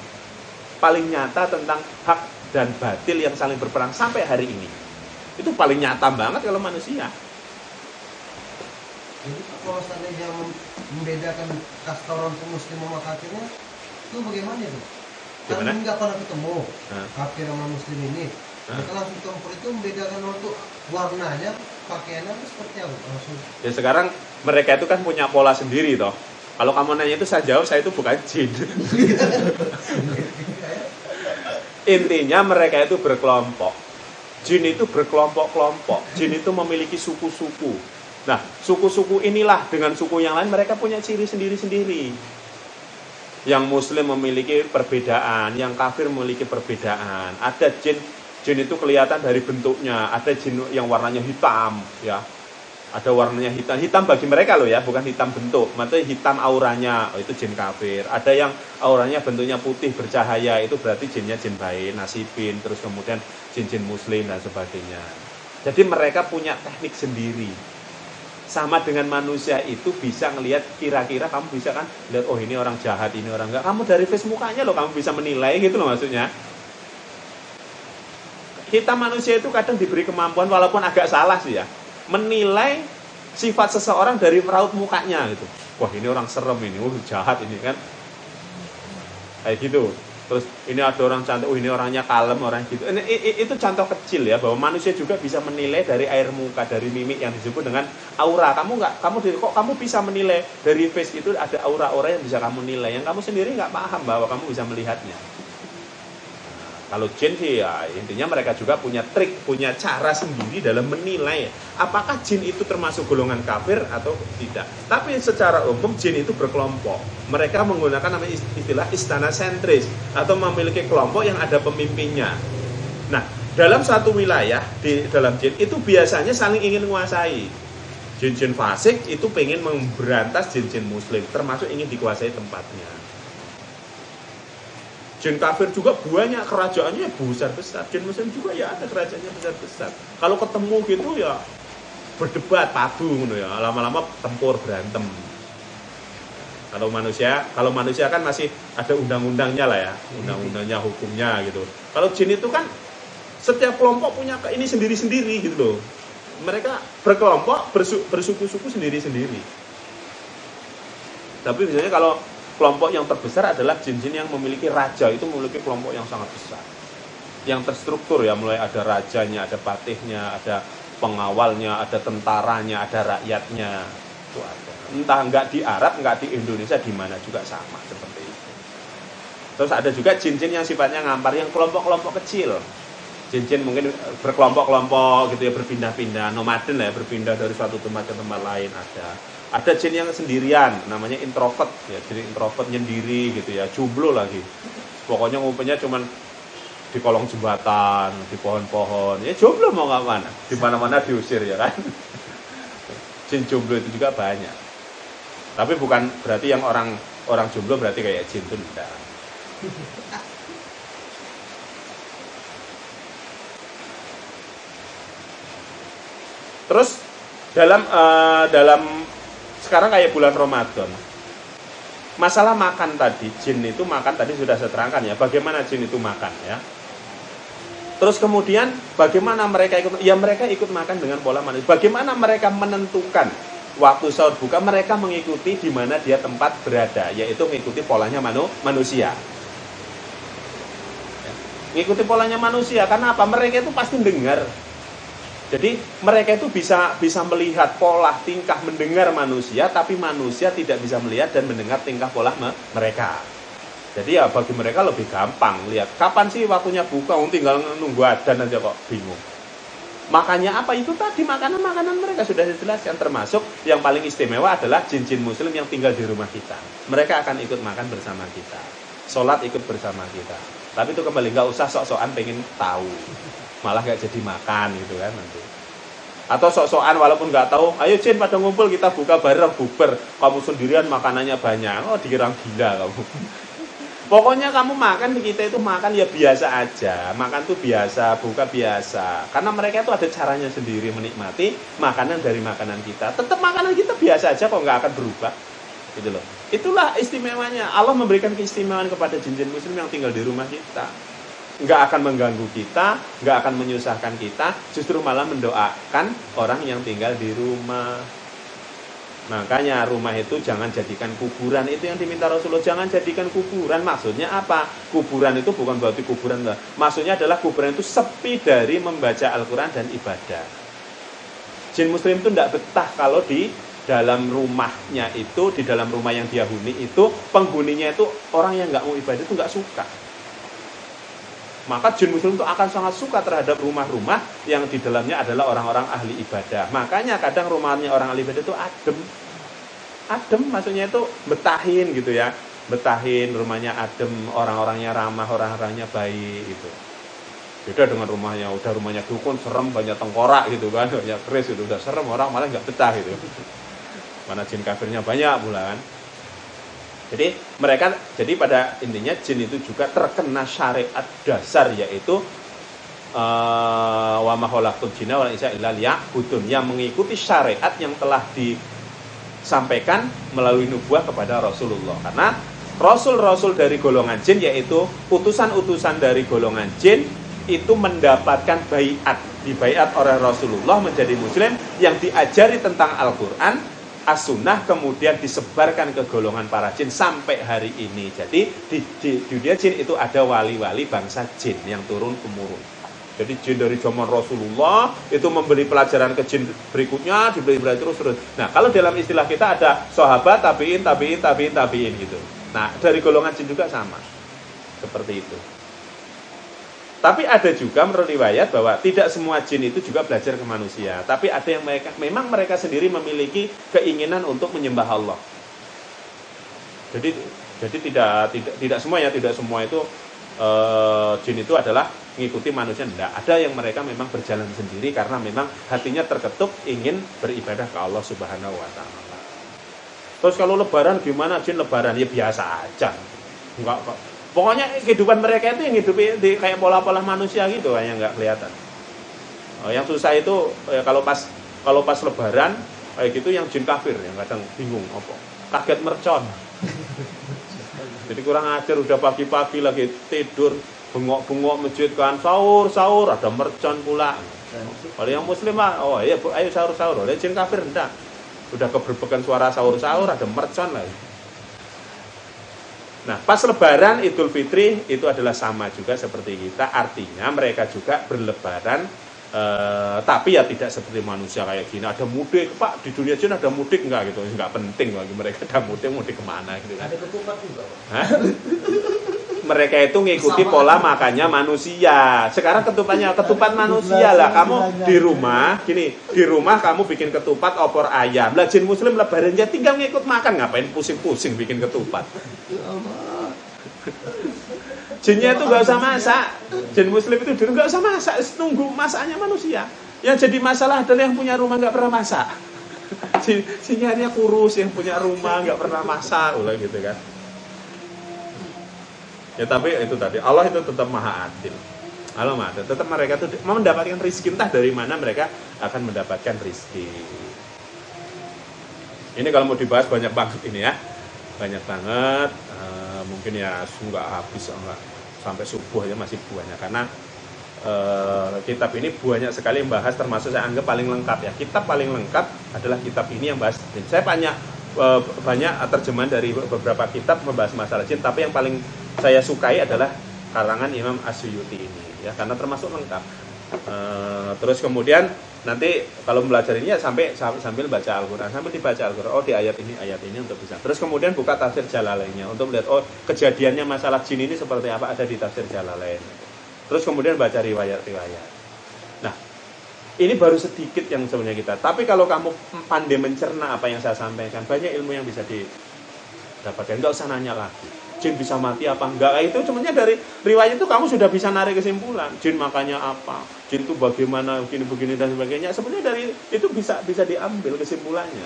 nyata tentang hak dan batil yang saling berperang sampai hari ini. Itu paling nyata banget kalau manusia. Jadi kalau seandainya membedakan kasta orang muslim sama kafirnya, itu bagaimana itu? Kan nggak pernah ketemu kafir sama muslim ini. Mereka langsung tempur itu membedakan untuk warnanya, pakaiannya itu seperti apa? Langsung. Ya sekarang mereka itu kan punya pola sendiri toh. Kalau kamu nanya itu saya jawab, saya itu bukan jin. Intinya mereka itu berkelompok. Jin itu berkelompok-kelompok. Jin itu memiliki suku-suku. Nah, suku-suku inilah dengan suku yang lain mereka punya ciri sendiri-sendiri. Yang muslim memiliki perbedaan, yang kafir memiliki perbedaan. Ada jin itu kelihatan dari bentuknya, ada jin yang warnanya hitam, ya. Ada warnanya hitam bagi mereka loh ya, bukan hitam bentuk, maksudnya hitam auranya, itu jin kafir. Ada yang auranya bentuknya putih bercahaya, itu berarti jinnya jin baik, nasibin, terus kemudian jin muslim dan sebagainya. Jadi mereka punya teknik sendiri. Sama dengan manusia itu bisa ngelihat, kira-kira kamu bisa kan lihat, oh ini orang jahat, ini orang enggak. Kamu dari face mukanya loh kamu bisa menilai gitu loh maksudnya. Kita manusia itu kadang diberi kemampuan walaupun agak salah sih ya, menilai sifat seseorang dari raut mukanya gitu. Wah ini orang serem ini, jahat ini kan. Kayak gitu. Terus ini ada orang cantik, ini orangnya kalem, orang gitu. Itu contoh kecil ya, bahwa manusia juga bisa menilai dari air muka, dari mimik yang disebut dengan aura. Kamu bisa menilai dari face itu ada aura-aura yang bisa kamu nilai, yang kamu sendiri nggak paham bahwa kamu bisa melihatnya. Kalau jin sih ya intinya mereka juga punya trik, punya cara sendiri dalam menilai apakah jin itu termasuk golongan kafir atau tidak. Tapi secara umum jin itu berkelompok. Mereka menggunakan namanya istilah istana sentris atau memiliki kelompok yang ada pemimpinnya. Nah, dalam satu wilayah di dalam jin itu biasanya saling ingin menguasai. Jin-jin fasik itu pengen memberantas jin-jin muslim, termasuk ingin dikuasai tempatnya. Jin kafir juga banyak, kerajaannya besar-besar. Jin muslim juga ya ada kerajaannya besar-besar. Kalau ketemu gitu ya berdebat, padu gitu ya. Lama-lama tempur, berantem. Kalau manusia kan masih ada undang-undangnya lah ya. Undang-undangnya, hukumnya gitu. Kalau jin itu kan setiap kelompok punya ini sendiri-sendiri gitu loh. Mereka berkelompok, bersuku-suku sendiri-sendiri. Tapi biasanya kalau kelompok yang terbesar adalah jin-jin yang memiliki raja, itu memiliki kelompok yang sangat besar. Yang terstruktur ya, mulai ada rajanya, ada patihnya, ada pengawalnya, ada tentaranya, ada rakyatnya. Itu ada. Entah nggak di Arab, nggak di Indonesia, di mana juga sama seperti itu. Terus ada juga jin-jin yang sifatnya ngampar, yang kelompok-kelompok kecil. Jin-jin mungkin berkelompok-kelompok gitu ya, berpindah-pindah, nomaden lah ya, berpindah dari suatu tempat ke tempat lain ada. Ada jin yang sendirian, namanya introvert ya, jadi introvert nyendiri gitu ya, jomblo lagi. Pokoknya ngumpulnya cuman di kolong jembatan, di pohon-pohon. Ya jomblo mau nggak mana? Di mana-mana diusir ya kan. Jin jomblo itu juga banyak. Tapi bukan berarti yang orang jomblo berarti kayak jin itu enggak. Terus dalam sekarang kayak bulan Ramadan, masalah makan tadi, jin itu makan tadi sudah saya terangkan ya, bagaimana jin itu makan ya. Terus kemudian bagaimana mereka ikut? Ya mereka ikut makan dengan pola manusia. Bagaimana mereka menentukan waktu sahur buka? Mereka mengikuti di mana dia tempat berada, yaitu mengikuti polanya manusia. Mengikuti polanya manusia, karena apa? Mereka itu pasti dengar. Jadi mereka itu bisa melihat pola tingkah mendengar manusia, tapi manusia tidak bisa melihat dan mendengar tingkah pola mereka. Jadi ya bagi mereka lebih gampang lihat kapan sih waktunya buka, tinggal nunggu adzan aja kok bingung. Makanya apa itu tadi makanan-makanan mereka sudah dijelaskan, termasuk yang paling istimewa adalah jin-jin muslim yang tinggal di rumah kita. Mereka akan ikut makan bersama kita, sholat ikut bersama kita. Tapi itu kembali nggak usah sok-sokan pengen tahu, malah nggak jadi makan gitu kan nanti. Atau sok-sokan walaupun nggak tahu, ayo jin pada ngumpul kita buka bareng buber, kamu sendirian makanannya banyak, dikira gila kamu. Pokoknya kamu makan di kita itu makan ya biasa aja, makan tuh biasa, buka biasa. Karena mereka itu ada caranya sendiri menikmati makanan dari makanan kita. Tetap makanan kita biasa aja kok, nggak akan berubah, gitu loh. Itulah istimewanya. Allah memberikan keistimewaan kepada jin-jin muslim yang tinggal di rumah kita. Nggak akan mengganggu kita, nggak akan menyusahkan kita, justru malah mendoakan orang yang tinggal di rumah. Makanya rumah itu jangan jadikan kuburan, itu yang diminta Rasulullah, jangan jadikan kuburan. Maksudnya apa? Kuburan itu bukan berarti kuburan, maksudnya adalah kuburan itu sepi dari membaca Al-Quran dan ibadah. Jin muslim itu tidak betah kalau di dalam rumahnya itu, di dalam rumah yang dia huni itu, penghuninya itu orang yang nggak mau ibadah itu nggak suka. Maka jin muslim itu akan sangat suka terhadap rumah-rumah yang di dalamnya adalah orang-orang ahli ibadah. Makanya kadang rumahnya orang ahli ibadah itu adem. Adem maksudnya itu betahin gitu ya. Betahin, rumahnya adem, orang-orangnya ramah, orang-orangnya baik gitu. Beda dengan rumahnya, udah rumahnya dukun, serem, banyak tengkorak gitu kan, banyak keris gitu, udah serem, orang malah nggak betah gitu. Mana jin kafirnya banyak pula kan. Jadi mereka, jadi pada intinya jin itu juga terkena syariat dasar, yaitu wa ma khalaqtul jinna wal insa illa liya'budun, yang mengikuti syariat yang telah disampaikan melalui nubuah kepada Rasulullah. Karena rasul-rasul dari golongan jin, yaitu utusan-utusan dari golongan jin, itu mendapatkan baiat, dibaiat oleh Rasulullah menjadi muslim, yang diajari tentang Al-Quran, As-Sunnah, kemudian disebarkan ke golongan para jin sampai hari ini. Jadi di dunia jin itu ada wali-wali bangsa jin yang turun temurun. Jadi jin dari zaman Rasulullah itu memberi pelajaran ke jin berikutnya, diberi terus. Nah, kalau dalam istilah kita ada sahabat, tabiin gitu. Nah, dari golongan jin juga sama, seperti itu. Tapi ada juga menurut riwayat bahwa tidak semua jin itu juga belajar ke manusia. Tapi ada yang memang mereka sendiri memiliki keinginan untuk menyembah Allah. Jadi tidak semua ya, tidak semua itu jin itu adalah mengikuti manusia. Tidak, ada yang mereka memang berjalan sendiri karena memang hatinya terketuk ingin beribadah ke Allah Subhanahu wa taala. Terus kalau lebaran gimana jin lebaran? Ya biasa aja. Enggak kok. Pokoknya kehidupan mereka itu yang hidup di kayak pola-pola manusia gitu, yang nggak kelihatan. Yang susah itu kalau pas lebaran kayak gitu yang jin kafir yang kadang bingung apa. Kaget mercon. Jadi kurang ajar, udah pagi-pagi lagi tidur, bengok-bengok masjid kan, sahur ada mercon pula. Kalau yang muslim iya ayo sahur. Oleh jin kafir enggak. Udah keberbekan suara sahur ada mercon lagi. Nah, pas lebaran Idul Fitri itu adalah sama juga seperti kita. Artinya mereka juga berlebaran, tapi ya tidak seperti manusia kayak gini. Ada mudik, Pak, di dunia jin ada mudik enggak gitu. Enggak penting bagi mereka, ada mudik kemana gitu kan. Ada ketupat juga, Pak. Mereka itu ngikuti pola makannya manusia. Sekarang ketupat manusia lah. Kamu di rumah kamu bikin ketupat opor ayam. Lah jin muslim lebarannya tinggal ngikut makan, ngapain pusing-pusing bikin ketupat. Jinnya itu nggak usah masak. Jin muslim itu dulu nggak usah masak, tunggu masaknya manusia. Yang jadi masalah adalah yang punya rumah nggak pernah masak. Jinnya kurus, yang punya rumah nggak pernah masak, gitu kan. Ya tapi itu tadi, Allah itu tetap maha adil. Allah maha adil, tetap mereka itu mendapatkan rezeki, entah dari mana mereka akan mendapatkan rezeki. Ini kalau mau dibahas banyak banget ini ya, banyak banget. Mungkin ya nggak habis, nggak sampai subuh ya masih banyak, karena kitab ini banyak sekali membahas, termasuk saya anggap paling lengkap ya. Kitab paling lengkap adalah kitab ini yang bahas. Saya banyak terjemahan dari beberapa kitab membahas masalah jin, tapi yang paling saya sukai adalah karangan Imam As-Suyuti ini ya, karena termasuk lengkap. Terus kemudian nanti kalau belajar ini ya sambil baca Al-Quran, sambil dibaca Al-Quran, oh di ayat ini untuk bisa. Terus kemudian buka tafsir Jalalainnya untuk melihat oh kejadiannya masalah jin ini seperti apa, ada di tafsir Jalalain. Terus kemudian baca riwayat-riwayat. Nah, ini baru sedikit yang sebenarnya kita. Tapi kalau kamu pandai mencerna apa yang saya sampaikan, banyak ilmu yang bisa didapatkan. Enggak usah nanya lagi. Jin bisa mati apa enggak? Itu sebenarnya dari riwayat itu kamu sudah bisa narik kesimpulan. Jin makanya apa? Jin itu bagaimana, begini dan sebagainya. Sebenarnya dari itu bisa diambil kesimpulannya.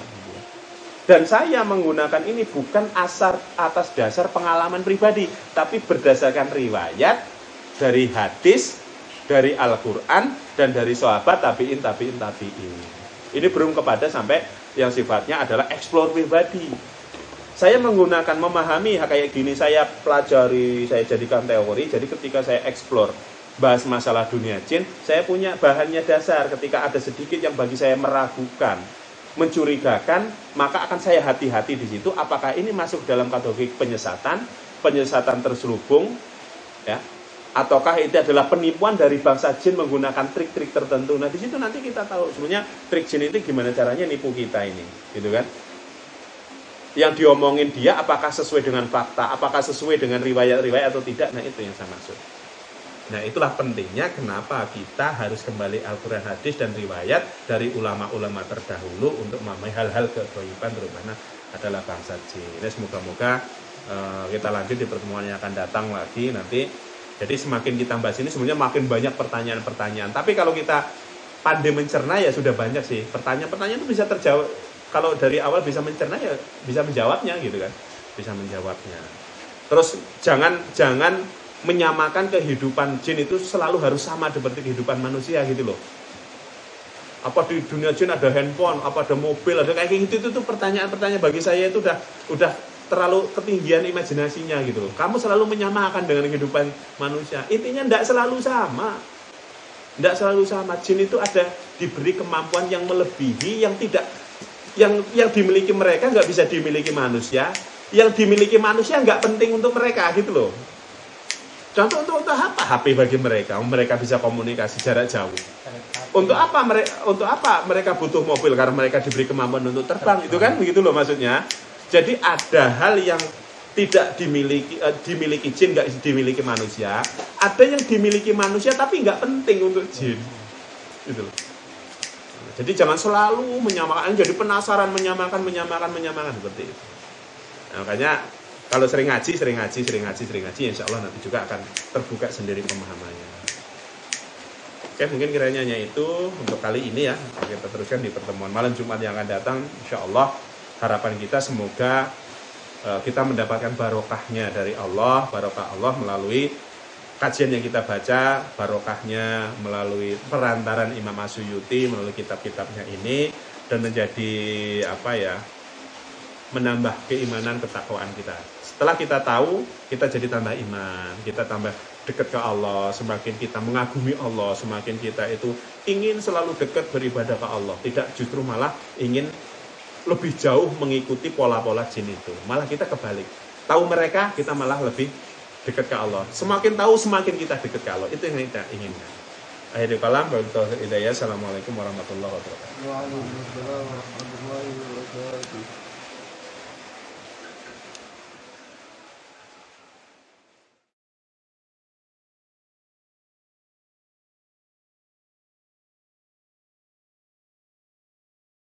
Dan saya menggunakan ini bukan atas dasar pengalaman pribadi, tapi berdasarkan riwayat dari hadis, dari Al-Quran, dan dari sahabat tabi'in. Ini belum kepada sampai yang sifatnya adalah explore pribadi. Saya menggunakan memahami kayak gini, saya pelajari, saya jadikan teori. Jadi ketika saya explore bahas masalah dunia jin, saya punya bahannya dasar. Ketika ada sedikit yang bagi saya meragukan, mencurigakan, maka akan saya hati-hati di situ. Apakah ini masuk dalam kategori penyesatan terselubung, ya? Ataukah itu adalah penipuan dari bangsa jin menggunakan trik-trik tertentu? Nah di situ nanti kita tahu sebenarnya trik jin itu gimana caranya nipu kita ini, gitu kan? Yang diomongin dia apakah sesuai dengan fakta, apakah sesuai dengan riwayat-riwayat atau tidak. Nah itu yang saya maksud. Nah itulah pentingnya kenapa kita harus kembali Al-Quran, hadis dan riwayat dari ulama-ulama terdahulu untuk memahami hal-hal keghaiban terutama adalah bangsa jin. Nah, semoga-moga kita lanjut di pertemuan yang akan datang lagi nanti. Jadi semakin kita bahas ini sebenarnya makin banyak pertanyaan-pertanyaan. Tapi kalau kita pandai mencerna ya sudah banyak sih. Pertanyaan-pertanyaan itu bisa terjawab. Kalau dari awal bisa mencerna ya bisa menjawabnya gitu kan. Bisa menjawabnya. Terus jangan menyamakan kehidupan jin itu selalu harus sama seperti kehidupan manusia gitu loh. Apa di dunia jin ada handphone, apa ada mobil, ada kayak gitu. Itu pertanyaan-pertanyaan bagi saya itu udah terlalu ketinggian imajinasinya gitu loh. Kamu selalu menyamakan dengan kehidupan manusia. Intinya tidak selalu sama. Tidak selalu sama. Jin itu ada diberi kemampuan yang melebihi yang tidak yang dimiliki mereka nggak bisa dimiliki manusia. Yang dimiliki manusia nggak penting untuk mereka gitu loh. Contoh untuk apa? HP bagi mereka. Mereka bisa komunikasi jarak jauh. Untuk apa mereka butuh mobil? Karena mereka diberi kemampuan untuk terbang. Itu kan begitu loh maksudnya. Jadi ada hal yang tidak dimiliki jin, nggak dimiliki manusia. Ada yang dimiliki manusia tapi nggak penting untuk jin. Gitu loh. Jadi jangan selalu menyamakan, jadi penasaran menyamakan seperti itu. Nah, makanya kalau sering ngaji, insya Allah nanti juga akan terbuka sendiri pemahamannya. Oke, mungkin kiranya itu untuk kali ini ya. Kita teruskan di pertemuan malam Jumat yang akan datang. Insya Allah harapan kita semoga kita mendapatkan barokahnya dari Allah, barokah Allah melalui kajian yang kita baca, barokahnya melalui perantaran Imam As-Suyuti, melalui kitab-kitabnya ini, dan menjadi menambah keimanan ketakwaan kita. Setelah kita tahu, kita jadi tambah iman, kita tambah dekat ke Allah, semakin kita mengagumi Allah, semakin kita itu ingin selalu dekat beribadah ke Allah, tidak justru malah ingin lebih jauh mengikuti pola-pola jin itu. Malah kita kebalik. Tahu mereka, kita malah lebih dekat ke Allah. Semakin tahu, semakin kita dekat ke Allah. Itu yang kita inginkan. Akhirul kalam, Assalamualaikum warahmatullahi wabarakatuh.